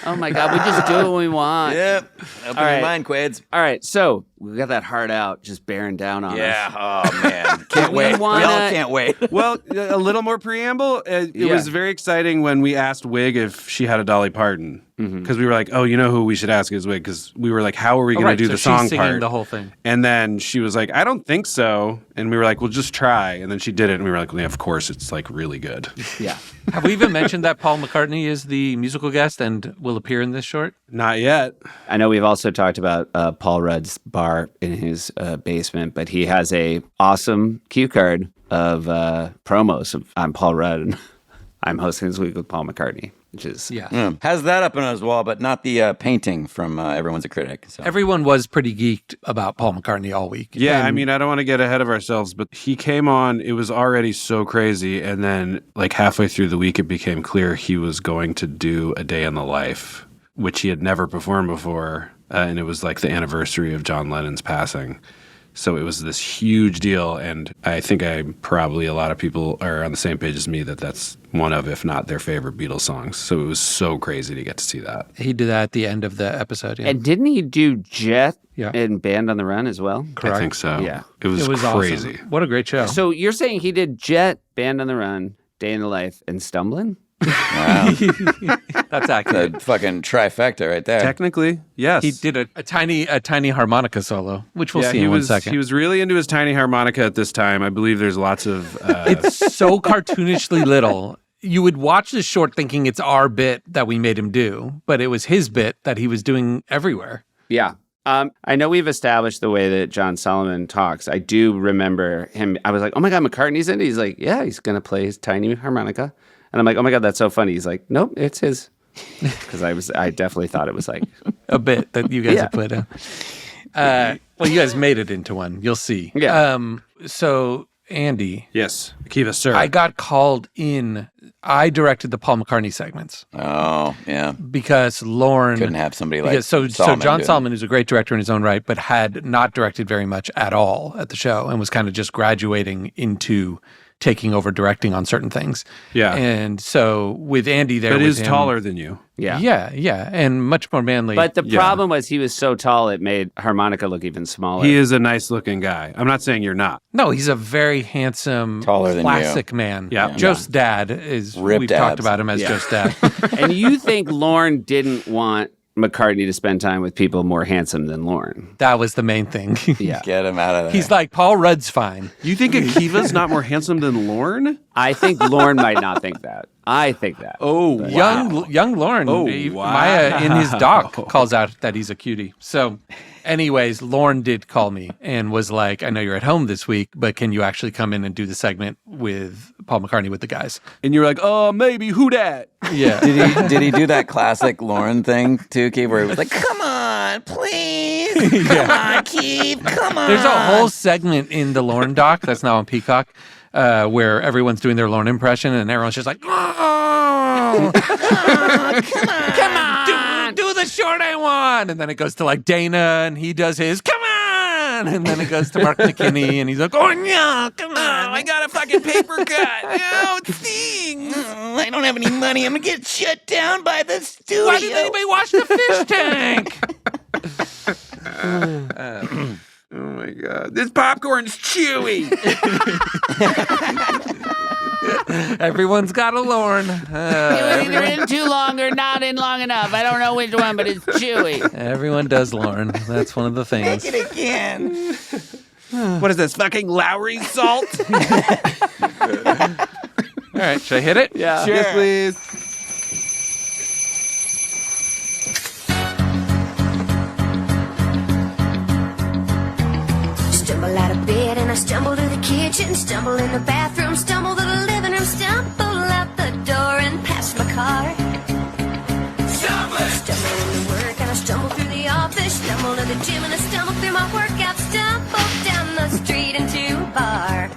Oh my God, we just do what we want. Yep. Open All right. your mind, Quades. All right, so we got that heart out just bearing down on us. Yeah. Oh, man. Can't We wait. We wanna- all can't wait. Well, a little more preamble. It was very exciting when we asked Wig if she had a Dolly Parton. Because we were like, oh, you know who we should ask is Wig. Because we were like, how are we going to do so the song she's singing part? the whole thing. And then she was like, I don't think so. And we were like, well, just try. And then she did it. And we were like, well, yeah, of course, it's like really good. Yeah. Have we even mentioned that Paul McCartney is the musical guest and will appear in this short? Not yet. I know we've also talked about Paul Rudd's bar in his basement, but he has a awesome cue card of promos of I'm Paul Rudd and I'm hosting this week with Paul McCartney, which is Has that up on his wall, but not the painting from Everyone's a Critic. So. Everyone was pretty geeked about Paul McCartney all week. Yeah, And I mean, I don't want to get ahead of ourselves, but he came on, it was already so crazy. And then, like, halfway through the week, it became clear he was going to do A Day in the Life, which he had never performed before. And it was like the anniversary of John Lennon's passing. So it was this huge deal. And I think probably a lot of people are on the same page as me that that's one of, if not their favorite Beatles songs. So it was so crazy to get to see that. he did that at the end of the episode. Yeah. And didn't he do Jet Yeah. and Band on the Run as well? I think so. Yeah. It was crazy. Awesome. What a great show. So you're saying he did Jet, Band on the Run, Day in the Life, and Stumblin'? Wow. That's accurate. The fucking trifecta right there. Technically, yes. He did a tiny harmonica solo, which we'll see he in was, 1 second. He was really into his tiny harmonica at this time. I believe there's lots of... It's so cartoonishly little. You would watch this short thinking it's our bit that we made him do, but it was his bit that he was doing everywhere. Yeah. I know we've established the way that John Solomon talks. I do remember him. I was like, oh my God, McCartney's in it. He's like, yeah, he's going to play his tiny harmonica. And I'm like, oh my God, that's so funny. He's like, nope, it's his. Because I definitely thought it was like A bit that you guys have put in. Well, you guys made it into one. You'll see. Yeah. So, Andy, Yes. Akiva, sir. I got called in. I directed the Paul McCartney segments Oh, yeah. because Lorne Couldn't have somebody like because so Solomon John do it. Solomon, who's a great director in his own right, but had not directed very much at all at the show and was kind of just graduating into taking over directing on certain things. Yeah. And so with Andy there but with is him- taller than you. yeah. Yeah, and much more manly. But the Yeah. problem was he was so tall it made harmonica look even smaller. He is a nice looking guy. I'm not saying you're not. no, he's a very handsome, Taller than you. classic man. Yeah. Joe's dad is. Ripped we've talked abs. about him as Yeah. Joe's dad. And you think Lorne didn't want McCartney to spend time with people more handsome than Lorne. That was the main thing. Yeah. Get him out of there. He's like, Paul Rudd's fine. You think Akiva's not more handsome than Lorne? I think Lorne might not think that. I think that. Oh, wow. Young Lorne, Oh, Maya in his doc calls out that he's a cutie. So, anyways, Lorne did call me and was like, I know you're at home this week, but can you actually come in and do the segment with Paul McCartney with the guys? And you were like, maybe, who dat? Yeah. Did he do that classic Lauren thing too, Keith, where he was like, "Come on, please, come on, Keith, come on." There's a whole segment in the Lorne doc that's now on Peacock where everyone's doing their Lorne impression and everyone's just like, "Oh, come on, do the short I want." And then it goes to like Dana and he does his, "Come on." And then it goes to Mark McKinney and he's like, "Oh, no, come on. I got a fucking paper cut. No, it stings. I don't have any money. I'm gonna get shut down by the studio. Why didn't anybody wash the fish tank?" Oh my God. This popcorn's chewy. Everyone's got a Lorne. It was either in too long or not in long enough. I don't know which one, but it's chewy. Everyone does Lorne. That's one of the things. Make it again. What is this, fucking Lowry salt? All right, should I hit it? Yeah. Sure. Yes, please. Stumble out of bed and I stumble to the kitchen, stumble in the bathroom, stumble to the living room, stumble out the door and past my car. Stumble into work and I stumble through the office, stumble to the gym and I stumble through my workout, stumble down the street into a bar.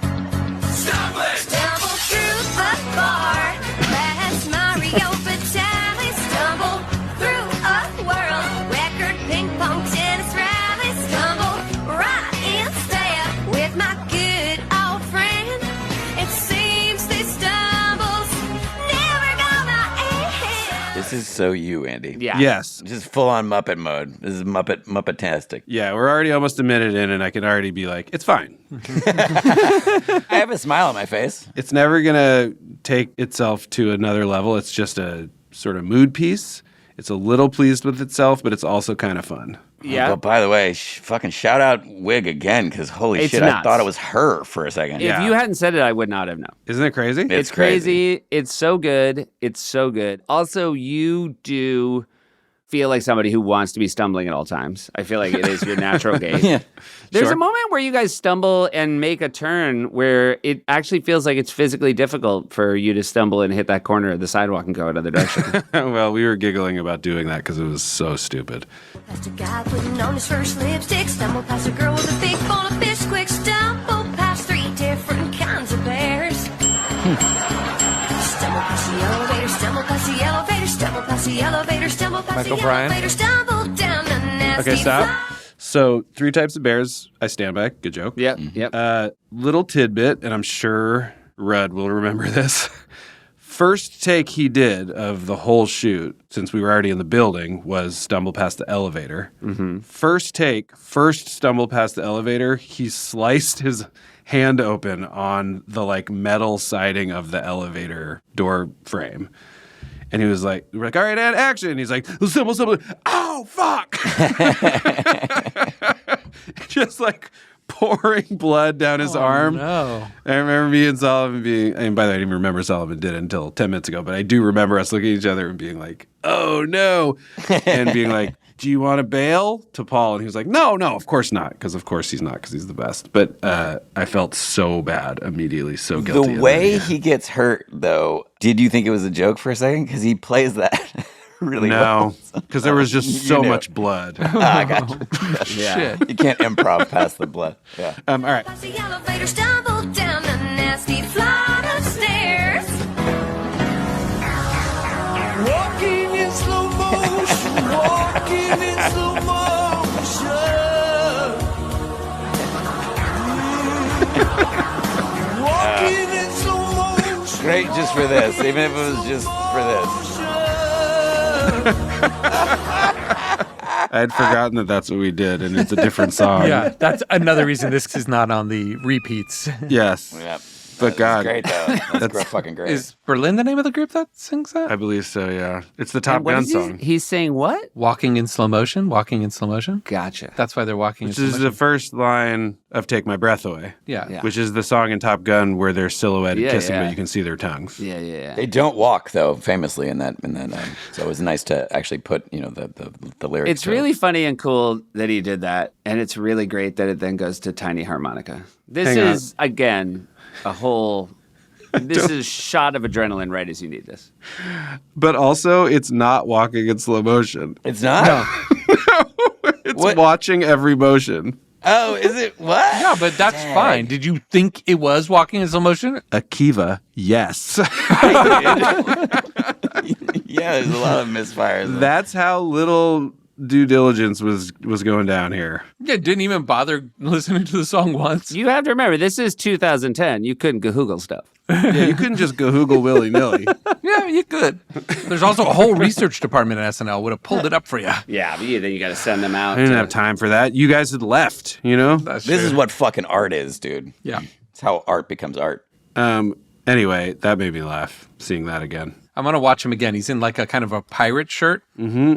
Stumble through the bar, past Mario Batali, stumble through a world record ping pong tennis rally, stumble right in step with my good old friend. It seems these stumbles never go my end. This is so you, Andy. Yeah. Yes. Just full on Muppet mode. This is Muppet-tastic. Yeah, we're already almost a minute in, and I can already be like, it's fine. I have a smile on my face. It's never going to take itself to another level. It's just a sort of mood piece. It's a little pleased with itself, but it's also kind of fun. Yeah. But by the way, fucking shout out Wig again, because holy It's shit, I nuts. thought it was her for a second. If you hadn't said it, I would not have known. Isn't it crazy? It's It's crazy. It's so good. It's so good. Also, you do feel like somebody who wants to be stumbling at all times. I feel like it is your natural gait. Yeah. There's Sure. a moment where you guys stumble and make a turn where it actually feels like it's physically difficult for you to stumble and hit that corner of the sidewalk and go another direction. Well, we were giggling about doing that because it was so stupid. Past a guy putting on his first lipstick, stumble past a girl with a big bowl of fish quick, stumble past 3 different kinds of bears. Stumble past the elevator, stumble past the elevator, stumble past the elevator, stumble past Michael the Bryan. elevator, stumble down the nasty Okay, stop. fly. So 3 types of bears. I stand by. Good joke. Yep. Yep. Little tidbit, and I'm sure Rudd will remember this. First take he did of the whole shoot, since we were already in the building, was stumble past the elevator. Mm-hmm. First take, first stumble past the elevator, he sliced his hand open on the like metal siding of the elevator door frame. And he was like, we're like, all right, and action. He's like, stumble, stumble. Oh, fuck. Just like pouring blood down his arm. No. I remember me and Solomon being, and by the way, I didn't even remember Solomon did it until 10 minutes ago, but I do remember us looking at each other and being like, oh no. And being like, do you want to bail? To Paul. And he was like, no, of course not. Because of course he's not, because he's the best. But I felt so bad immediately, so guilty. The way he gets hurt, though, did you think it was a joke for a second? Because he plays that really well. No, because there was just You so knew. much blood. I got you. Yeah. Shit. You can't improv past the blood. Yeah. All right. Past the elevator, stumble down the nasty flight of stairs. Walking in slow motion, walking in slow motion. Walking in slow motion. Great just for this, even if it was just for this. I had forgotten that that's what we did, and it's a different song. Yeah, that's another reason this is not on the repeats. Yes. Yeah. But God, Great though. That's fucking great. Is Berlin the name of the group that sings that? I believe so, yeah. It's the Top And what Gun is he- song. He's saying what? Walking in slow motion. Walking in slow motion. Gotcha. That's why they're walking Which in slow is motion. the first line of Take My Breath Away, Yeah. which is the song in Top Gun where they're silhouetted Yeah, kissing, yeah. but you can see their tongues. Yeah. They don't walk though, famously in that. So it was nice to actually put the lyrics. It's really funny and cool that he did that, and it's really great that it then goes to tiny harmonica. This Hang on. is again a whole. This is a shot of adrenaline right as you need this. But also, it's not walking in slow motion. It's not. It's What? watching every motion. Oh, is it what? Yeah, but that's fine. Did you think it was walking in slow motion? Akiva, yes. Yeah, there's a lot of misfires. That's how little due diligence was going down here. Yeah, didn't even bother listening to the song once. You have to remember, this is 2010. You couldn't Google stuff. Yeah, you couldn't just go Google willy-nilly. Yeah, you could. There's also a whole research department at SNL would have pulled it up for you. Yeah, but then you got to send them out. I didn't have time for that. You guys had left, you know? This is what fucking art is, dude. Yeah. It's how art becomes art. Anyway, that made me laugh, seeing that again. I'm going to watch him again. He's in like a kind of a pirate shirt.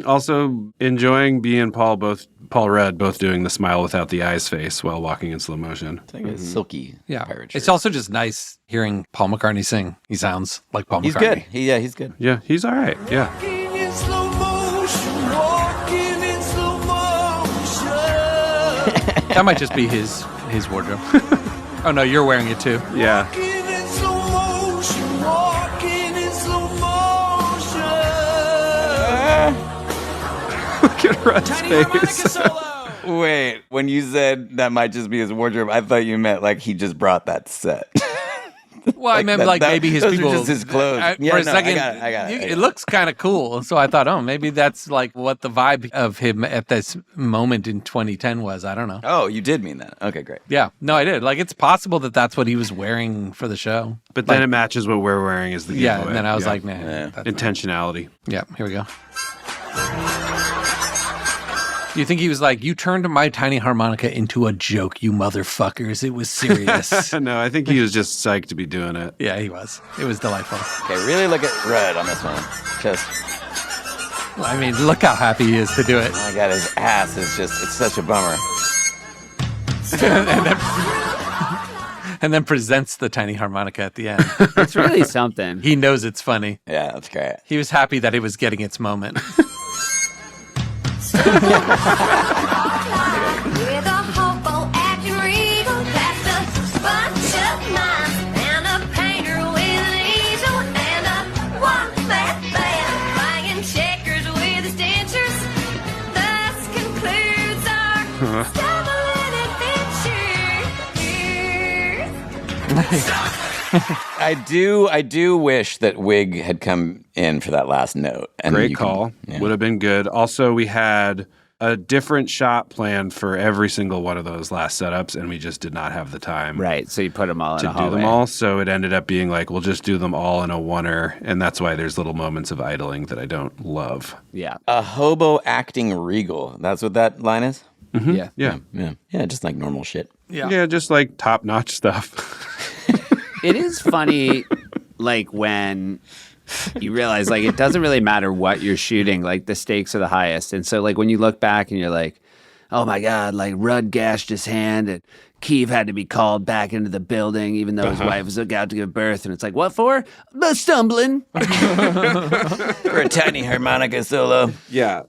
Also, enjoying B and Paul Rudd both doing the smile without the eyes face while walking in slow motion. It's like a silky pirate shirt. It's also just nice hearing Paul McCartney sing. He sounds like Paul He's McCartney. good. He's good. Yeah, he's all right. Yeah. Walking in slow motion, walking in slow motion. That might just be his wardrobe. Oh, no, you're wearing it too. Yeah. Walking in slow motion, walking in slow motion. Look at Rudd's Tiny harmonica face. solo. Wait, when you said that might just be his wardrobe, I thought you meant like he just brought that set. Well, I meant like maybe his those people. are just his clothes. For Yeah, a no, second, I got it. it looks kind of cool. So I thought, oh, maybe that's like what the vibe of him at this moment in 2010 was. I don't know. Oh, you did mean that. Okay, great. Yeah, no, I did. Like, it's possible that that's what he was wearing for the show. But then it matches what we're wearing as the giveaway. Yeah, and then I was like, nah. Yeah. That's not- Intentionality. Yeah, here we go. Do you think he was like, you turned my tiny harmonica into a joke, you motherfuckers? It was serious. No, I think he was just psyched to be doing it. Yeah, he was. It was delightful. Okay, really look at Rudd on this one. Just, I mean, look how happy he is to do it. oh my God, his ass is just, it's such a bummer. And then presents the tiny harmonica at the end. It's really something. He knows it's funny. Yeah, that's great. He was happy that it was getting its moment. With a hobo acting regal, past a bunch of mimes, and a painter with an easel, and a one-man band, playing checkers with his dentures. Thus concludes our Stumblin adventure. I do wish that Wiig had come in for that last note. And Great you can- call. yeah. Would have been good. Also, we had a different shot planned for every single one of those last setups, and we just did not have the time Right, so you put them all in to a do hallway. them all. So it ended up being like, we'll just do them all in a oneer, and that's why there's little moments of idling that I don't love. Yeah. A hobo acting regal. That's what that line is? Yeah. Yeah. Yeah, just like normal shit. Yeah, just like top-notch stuff. It is funny, like, when you realize, like, it doesn't really matter what you're shooting. Like, the stakes are the highest. And so, like, when you look back and you're like, oh, my God, like, Rudd gashed his hand and Keeve had to be called back into the building even though his wife was about to give birth. And it's like, what for? The stumbling. For a tiny harmonica solo. Yeah.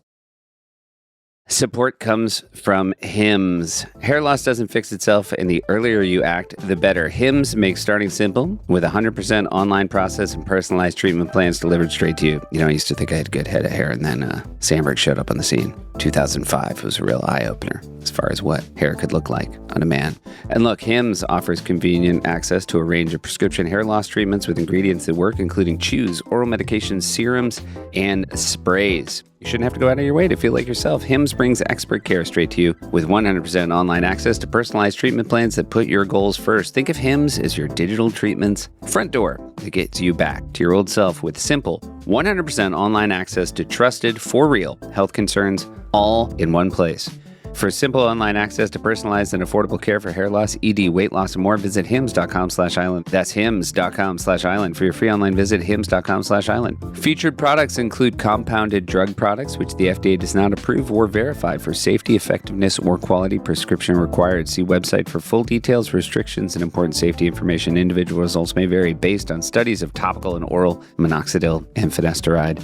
Support comes from Hims. Hair loss doesn't fix itself, and the earlier you act, the better. Hims makes starting simple with a 100% online process and personalized treatment plans delivered straight to you. You know, I used to think I had a good head of hair, and then Sandberg showed up on the scene. 2005 was a real eye-opener as far as what hair could look like on a man. And look, Hims offers convenient access to a range of prescription hair loss treatments with ingredients that work, including chews, oral medications, serums, and sprays. You shouldn't have to go out of your way to feel like yourself. Hims brings expert care straight to you with 100% online access to personalized treatment plans that put your goals first. Think of Hims as your digital treatment's front door that gets you back to your old self with simple 100% online access to trusted, for real health concerns all in one place. For simple online access to personalized and affordable care for hair loss, ED, weight loss, and more, visit hims.com/island. That's hims.com/island. For your free online visit, hims.com/island. Featured products include compounded drug products, which the FDA does not approve or verify for safety, effectiveness, or quality. Prescription required. See website for full details, restrictions, and important safety information. Individual results may vary based on studies of topical and oral minoxidil and finasteride.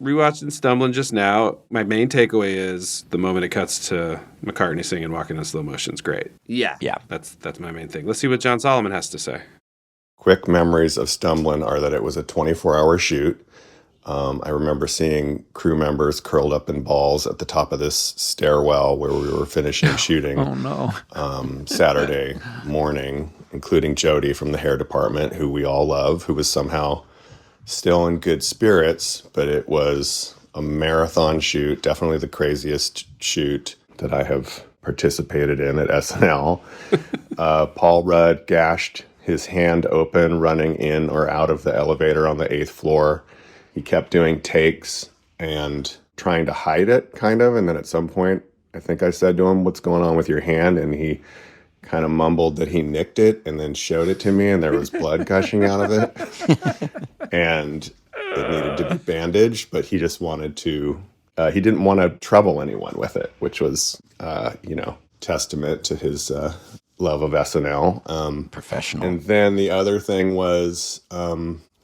Rewatching Stumblin' just now, my main takeaway is the moment it cuts to McCartney singing Walking in Slow Motion is great. Yeah. That's my main thing. Let's see what John Solomon has to say. Quick memories of Stumblin' are that it was a 24-hour shoot. I remember seeing crew members curled up in balls at the top of this stairwell where we were finishing shooting. Oh, no. Saturday morning, including Jody from the hair department, who we all love, who was somehow still in good spirits, but it was a marathon shoot, definitely the craziest shoot that I have participated in at SNL. Paul Rudd gashed his hand open running in or out of the elevator on the 8th floor. He kept doing takes and trying to hide it, kind of, and then at some point, I think I said to him, "What's going on with your hand?" And he kind of mumbled that he nicked it and then showed it to me, and there was blood gushing out of it. And it needed to be bandaged, but he just wanted to, he didn't want to trouble anyone with it, which was, testament to his love of SNL. Professional. And then the other thing was,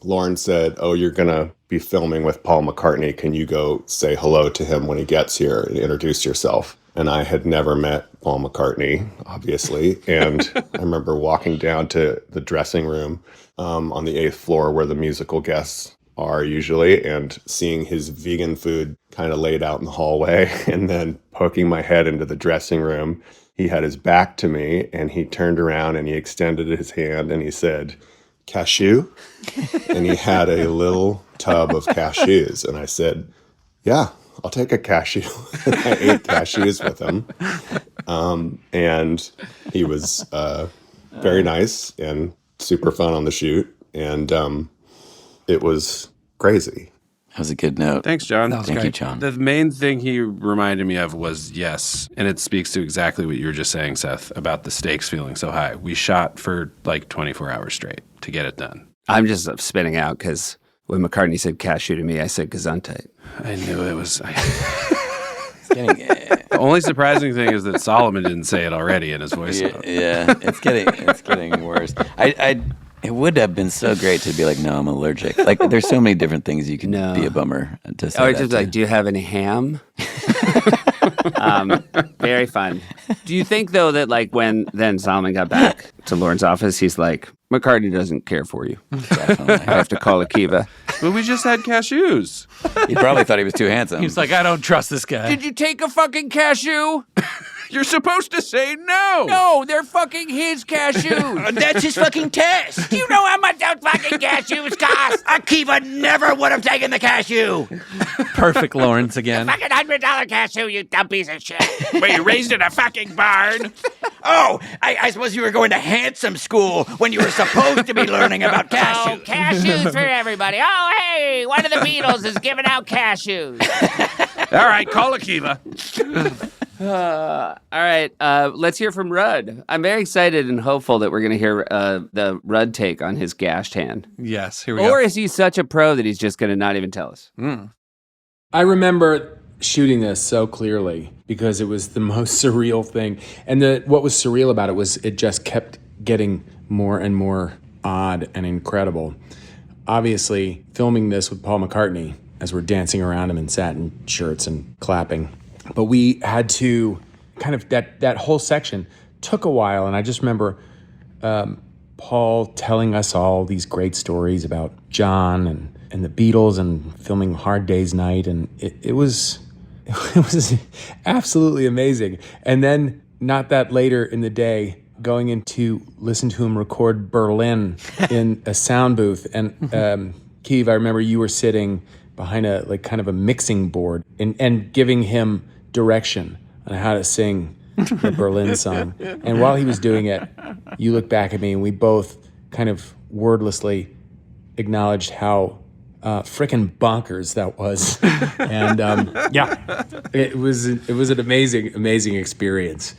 Lauren said, "Oh, you're going to be filming with Paul McCartney. Can you go say hello to him when he gets here and introduce yourself?" And I had never met Paul McCartney, obviously. And I remember walking down to the dressing room on the 8th floor where the musical guests are usually, and seeing his vegan food kind of laid out in the hallway, and then poking my head into the dressing room. He had his back to me, and he turned around and he extended his hand and he said, "Cashew?" And he had a little tub of cashews. And I said, "Yeah, I'll take a cashew." And I ate cashews with him. And he was very nice and super fun on the shoot. And it was crazy. That was a good note. Thanks, John. Thank you, John. The main thing he reminded me of was yes, and it speaks to exactly what you were just saying, Seth, about the stakes feeling so high. We shot for like 24 hours straight to get it done. I'm just spinning out because when McCartney said cashew to me, I said Gesundheit. I knew it was... It's getting, The only surprising thing is that Solomon didn't say it already in his voice note. yeah, it's getting worse. It would have been so great to be like, "No, I'm allergic." Like, there's so many different things you can be a bummer to say. Or that just to. like, "Do you have any ham?" Very fun. Do you think, though, that like when then Solomon got back to Lauren's office, he's like, "McCartney doesn't care for you. Definitely. I have to call Akiva." But we just had cashews. He probably thought he was too handsome. He was like, "I don't trust this guy." Did you take a fucking cashew? You're supposed to say no. No, they're fucking his cashews. That's his fucking test. Do you know how much those fucking cashews cost? Akiva never would have taken the cashew. Perfect Lawrence again. Fucking $100 cashew, you dumb piece of shit. Were you raised in a fucking barn? Oh, I suppose you were going to handsome school when you were supposed to be learning about cashews. Oh, cashews for everybody. Oh, hey, one of the Beatles is giving out cashews. All right, call Akiva. All right, let's hear from Rudd. I'm very excited and hopeful that we're going to hear the Rudd take on his gashed hand. Yes, here we go. Or is he such a pro that he's just going to not even tell us? I remember shooting this so clearly because it was the most surreal thing. And what was surreal about it was it just kept getting more and more odd and incredible. Obviously, filming this with Paul McCartney as we're dancing around him in satin shirts and clapping. But we had to kind of, that whole section took a while. And I just remember Paul telling us all these great stories about John and the Beatles and filming Hard Day's Night. And it was absolutely amazing. And then not that later in the day, going in to listen to him record Berlin in a sound booth. And Keeve, I remember you were sitting behind a like kind of a mixing board and giving him direction on how to sing the Berlin song. And while he was doing it, you looked back at me and we both kind of wordlessly acknowledged how frickin' bonkers that was. And yeah, it was an amazing experience.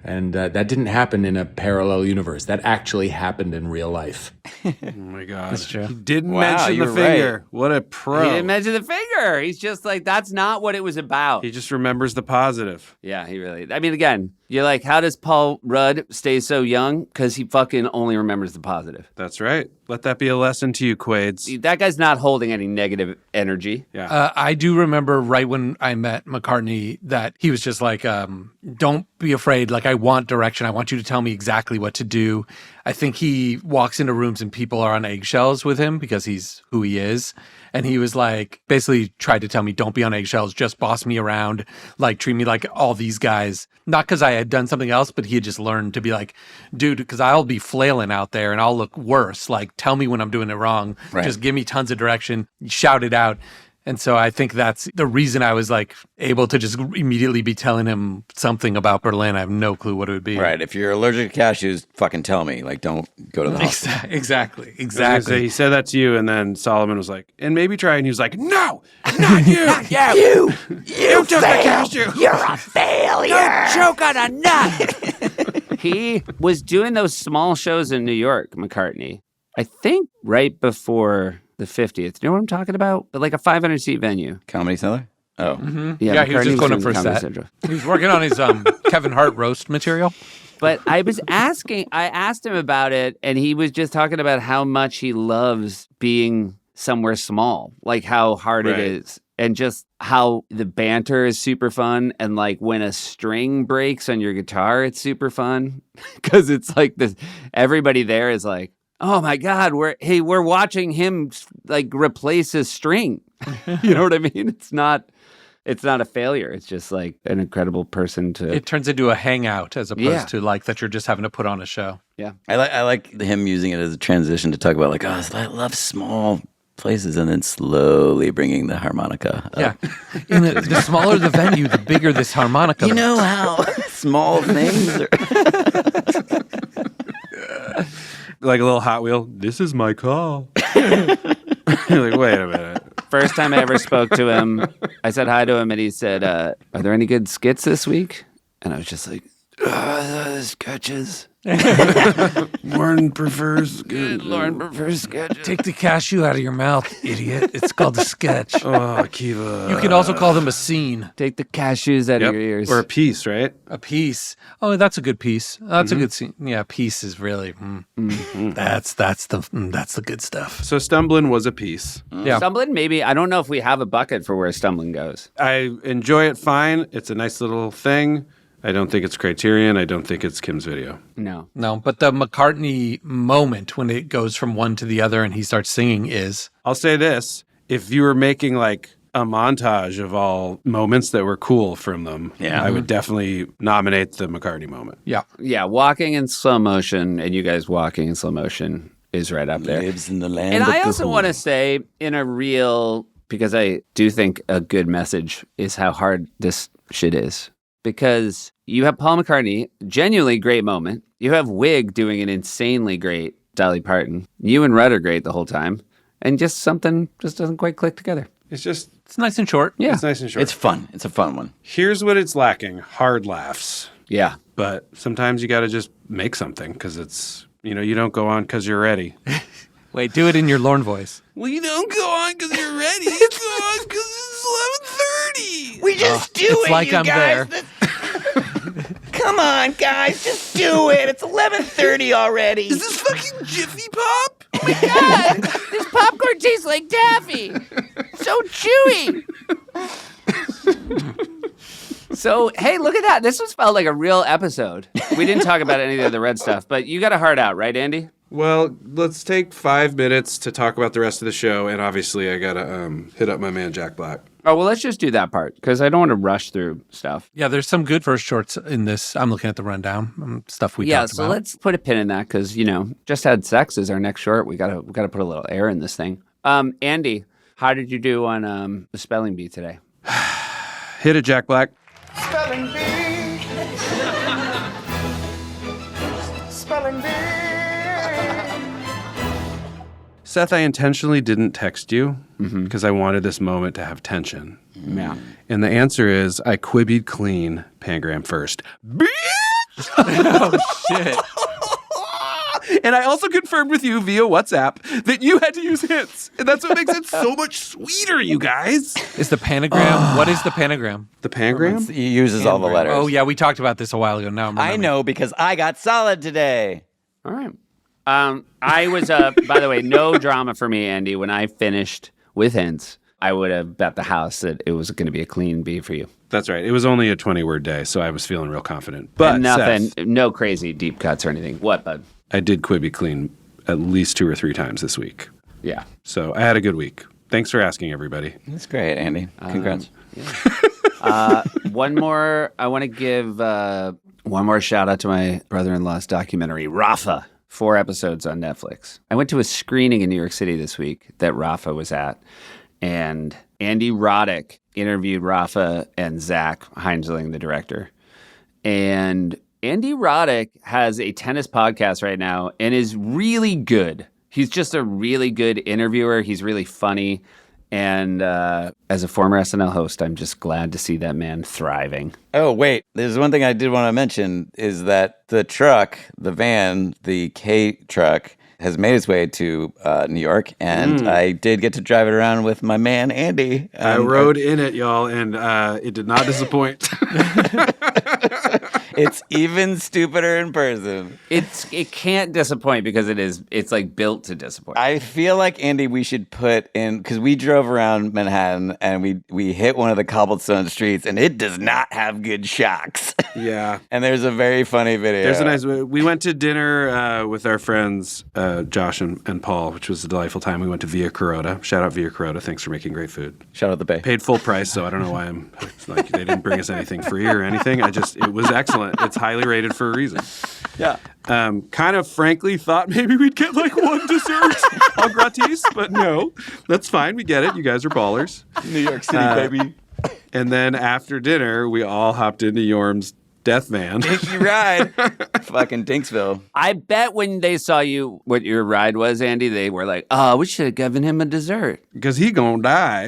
And that didn't happen in a parallel universe. That actually happened in real life. Oh my God. That's true. He didn't Wow, mention the you're finger. right. What a pro. He didn't mention the finger. He's just like, that's not what it was about. He just remembers the positive. Yeah, he really. I mean, again, you're like, how does Paul Rudd stay so young? Because he fucking only remembers the positive. That's right. Let that be a lesson to you, Quades. That guy's not holding any negative energy. Yeah. I do remember right when I met McCartney that he was just like, don't be afraid. Like, I want direction. I want you to tell me exactly what to do. I think he walks into rooms and people are on eggshells with him because he's who he is. And he was like, basically tried to tell me, don't be on eggshells, just boss me around, like treat me like all these guys. Not because I had done something else, but he had just learned to be like, dude, because I'll be flailing out there and I'll look worse. Like, tell me when I'm doing it wrong. Right. Just give me tons of direction, shout it out. And so I think that's the reason I was like able to just immediately be telling him something about Berlin. I have no clue what it would be. Right. If you're allergic to cashews, fucking tell me. Like, don't go to the hospital. Exactly. I was gonna say, he said that to you, and then Solomon was like, and maybe try, and he was like, no, not you. You took the failed. cashew. You're a failure. Choke on a nut. He was doing those small shows in New York, McCartney. I think right before the 50th. Do you know what I'm talking about? Like a 500-seat venue. Comedy Cellar? Oh. Yeah, he was just going up for a Comedy set. Central. He was working on his Kevin Hart roast material. But I asked him about it, and he was just talking about how much he loves being somewhere small, like how hard it is. And just how the banter is super fun. And like when a string breaks on your guitar, it's super fun. Because it's like this, everybody there is like, oh my God, we're watching him like replace his string. You know what I mean? It's not a failure. It's just like an incredible person to. It turns into a hangout as opposed to like that you're just having to put on a show. Yeah. I like him using it as a transition to talk about like, oh, I love small places, and then slowly bringing the harmonica up. Yeah. The smaller the venue, the bigger this harmonica. You know how small things are. Like a little Hot Wheel. This is my call. You're like, wait a minute. First time I ever spoke to him, I said hi to him, and he said, "Are there any good skits this week?" And I was just like, "Sketches." Lauren prefers Lauren prefers sketches. Take the cashew out of your mouth, idiot. It's called a sketch. Oh, Kiva. You can also call them a scene, Take the cashews out of your ears. Or a piece, right? a piece. Oh, that's a good piece. That's a good scene. Yeah, piece is really. That's the good stuff. So Stumblin was a piece. Yeah. Stumblin, maybe. I don't know if we have a bucket for where Stumblin goes. I enjoy it fine. It's a nice little thing. I don't think it's Criterion. I don't think it's Kim's Video. No. No, but the McCartney moment when it goes from one to the other and he starts singing is. I'll say this. If you were making like a montage of all moments that were cool from them, I would definitely nominate the McCartney moment. Yeah. Yeah, walking in slow motion and you guys walking in slow motion is right up there. Lives in the land And of I the also whole. want to say, in a real, because I do think a good message is how hard this shit is. Because you have Paul McCartney, genuinely great moment. You have Wiig doing an insanely great Dolly Parton. You and Rudd are great the whole time. And just something just doesn't quite click together. It's nice and short. Yeah. It's nice and short. It's fun. It's a fun one. Here's what it's lacking. Hard laughs. Yeah. But sometimes you got to just make something because it's, you don't go on because you're ready. Wait, do it in your Lorne voice. Well, you don't go on because you're ready. You go on because it's 11:30. We just do it's it, like you I'm guys. there. Come on, guys, just do it. It's 11:30 already. Is this fucking Jiffy Pop? God, this popcorn tastes like taffy. So chewy. So, hey, look at that. This felt like a real episode. We didn't talk about any of the red stuff, but you got a heart out, right, Andy? Well, let's take 5 minutes to talk about the rest of the show, and obviously I gotta hit up my man Jack Black. Oh, well, let's just do that part, because I don't want to rush through stuff. Yeah, there's some good first shorts in this. I'm looking at the rundown, stuff we talked about. So let's put a pin in that, because, Just Had Sex is our next short. We gotta put a little air in this thing. Andy, how did you do on the spelling bee today? Hit it, Jack Black. Spelling bee. Spelling bee. Seth, I intentionally didn't text you because I wanted this moment to have tension. Yeah. And the answer is I quibbied clean Pangram first. Oh, shit. And I also confirmed with you via WhatsApp that you had to use hints. And that's what makes it so much sweeter, you guys. Is the panagram? What is the panagram? The Pangram? He uses all the letters. Oh, yeah, we talked about this a while ago. Now I'm I remembering. know because I got solid today. All right. I was, by the way, no drama for me, Andy. When I finished with hints, I would have bet the house that it was going to be a clean B for you. That's right. It was only a 20-word day, so I was feeling real confident. But And nothing, Seth, no crazy deep cuts or anything. What, bud? I did quibby clean at least 2 or 3 times this week. Yeah. So I had a good week. Thanks for asking, everybody. That's great, Andy. Congrats. One more, I want to give one more shout out to my brother-in-law's documentary, Rafa. 4 episodes on Netflix. I went to a screening in New York City this week that Rafa was at, and Andy Roddick interviewed Rafa and Zach Heinzling, the director. And Andy Roddick has a tennis podcast right now and is really good. He's just a really good interviewer. He's really funny. And as a former SNL host, I'm just glad to see that man thriving. Oh, wait. There's one thing I did want to mention is that the truck, the van, the K truck, has made its way to New York, and I did get to drive it around with my man, Andy. I rode in it, y'all, and it did not disappoint. It's even stupider in person. It can't disappoint because it's like built to disappoint. I feel like, Andy, we should put in, because we drove around Manhattan and we hit one of the cobblestone streets, and it does not have good shocks. Yeah. And there's a very funny video. There's a nice. We went to dinner with our friends Josh and Paul, which was a delightful time. We went to Via Carota. Shout out Via Carota. Thanks for making great food. Shout out the Bay. Paid full price, so I don't know why it's like they didn't bring us anything free or anything. It was excellent. It's highly rated for a reason. Yeah. Kind of frankly thought maybe we'd get like one dessert au gratis, but no, that's fine. We get it. You guys are ballers. New York City, baby. And then after dinner, we all hopped into Yorm's death van. Dinky ride. Fucking Dinksville. I bet when they saw you, what your ride was, Andy, they were like, oh, we should have given him a dessert. Because he gonna die.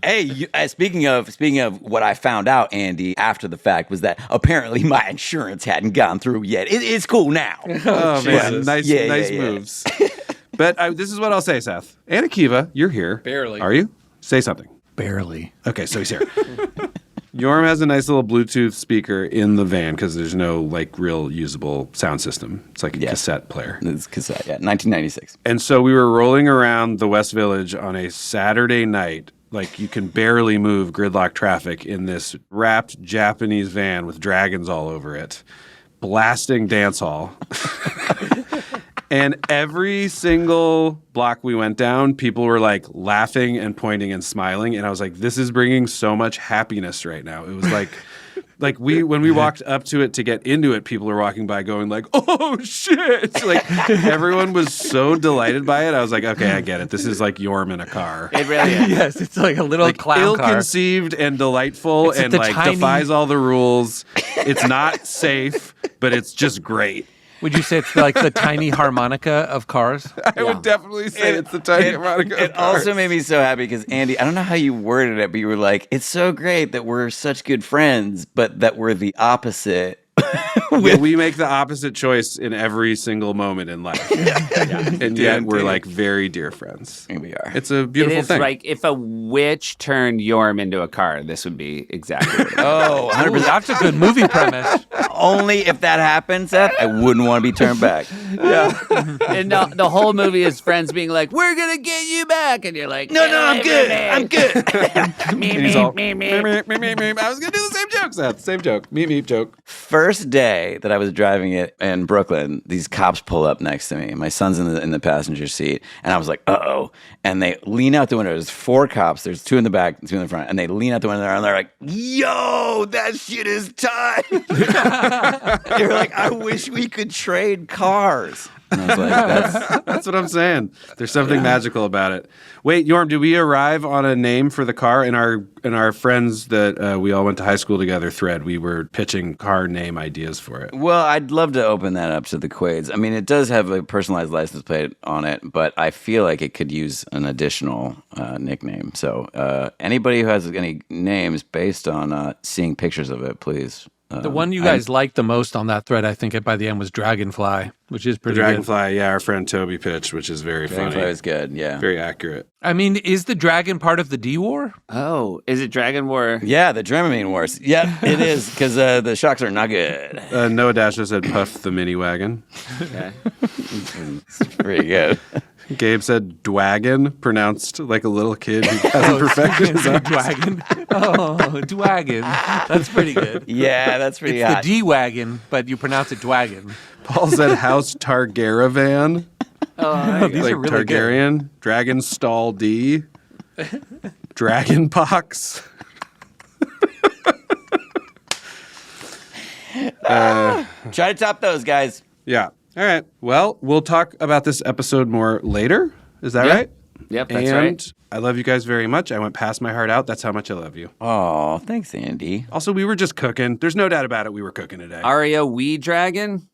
Hey, speaking of what I found out, Andy, after the fact, was that apparently my insurance hadn't gone through yet. It's cool now. Oh, man. Nice Yeah. moves. But this is what I'll say, Seth. And Akiva, you're here. Barely. Are you? Say something. Barely. Okay, so he's here. Yorm has a nice little Bluetooth speaker in the van because there's no like real usable sound system. It's like a cassette player. It's cassette, 1996. And so we were rolling around the West Village on a Saturday night. Like you can barely move gridlock traffic in this wrapped Japanese van with dragons all over it, blasting dance hall. And every single block we went down, people were like laughing and pointing and smiling. And I was like, this is bringing so much happiness right now. It was like when we walked up to it to get into it, people were walking by going like, oh shit. Like everyone was so delighted by it. I was like, okay, I get it. This is like Yorm in a car. It really is. Yes, it's like a little Like clown car. ill-conceived and delightful and the like tiny- defies all the rules. It's not safe, but it's just great. Would you say it's like the tiny harmonica of cars? I would definitely say it's the tiny harmonica. It also made me so happy because, Andy, I don't know how you worded it, but you were like, it's so great that we're such good friends, but that we're the opposite. We make the opposite choice in every single moment in life. And yet we're like very dear friends. Here we are. It's a beautiful It is thing. like if a witch turned Yorm into a car, this would be exactly what it is. Oh, 100%. That's a good movie premise. Only if that happened, Seth, I wouldn't want to be turned back. And the whole movie is friends being like, we're going to get you back. And you're like, No, I'm good. I'm good. And he's all, meep, meep, meep, meep. I was going to do the same joke, Seth. Same joke. Meep, meep joke. First day that I was driving it in Brooklyn, these cops pull up next to me. My son's in the passenger seat, and I was like, uh-oh. And they lean out the window. There's 4 cops. There's 2 in the back, 2 in the front. And they lean out the window, and they're like, yo, that shit is tight. They're like, I wish we could trade cars. And I was like, That's what I'm saying. There's something magical about it. Wait, Yorm, did we arrive on a name for the car in our friends that we all went to high school together thread? We were pitching car name ideas for it. well, I'd love to open that up to the Quades. I mean, it does have a personalized license plate on it, but I feel like it could use an additional nickname. So anybody who has any names based on seeing pictures of it, please. The one you guys liked the most on that thread, I think it by the end was Dragonfly, which is The pretty good. Dragonfly, yeah, our friend Toby pitched, which is very Dragonfly funny. is good, yeah. Very accurate. I mean, is the dragon part of the D War? Oh, is it Dragon War? Yeah, the Dramamine Wars. Yeah, it is, because the shocks are not good. Noah Dasher said Puff the Mini Wagon. Okay. It's pretty good. Gabe said Dwagon, pronounced like a little kid who hasn't perfected his own. Dwagon. Oh, Dwagon. That's pretty good. Yeah, that's pretty It's hot. the D-Wagon, but you pronounce it Dwagon. Paul said House Targaryen. Oh, these Like are really good. Targaryen. Dragon Stall D. Dragon Pox. Try to top those, guys. Yeah. All right. Well, we'll talk about this episode more later. Is that Yeah. right? Yep, that's and right. I love you guys very much. I went past my heart out. That's how much I love you. Oh, thanks, Andy. Also, we were just cooking. There's no doubt about it. We were cooking today. Aria Wee Dragon?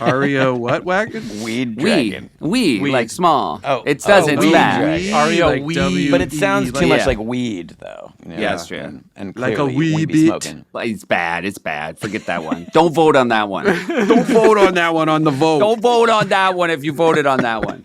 Aria what wagon? Weed Dragon. Wee, like small. Oh, it says it's Weed bad. Dragon. Aria Like Wee. W- But it sounds too much Yeah. like weed, though. You know? Yeah, that's true. And Like a clearly wee we'd be bit. smoking. It's bad. It's bad. Forget that one. Don't vote on that one. Don't vote on that one on the vote. Don't vote on that one if you voted on that one.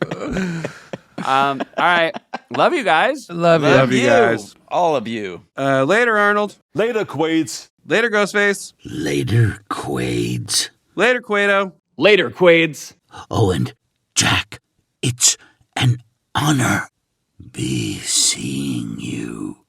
All right. Love you guys. Love you. Love you guys. All of you. Later, Arnold. Later, Quades. Later, Ghostface. Later, Quades. Later, Quado. Later, Quades. Oh, and Jack, it's an honor be seeing you.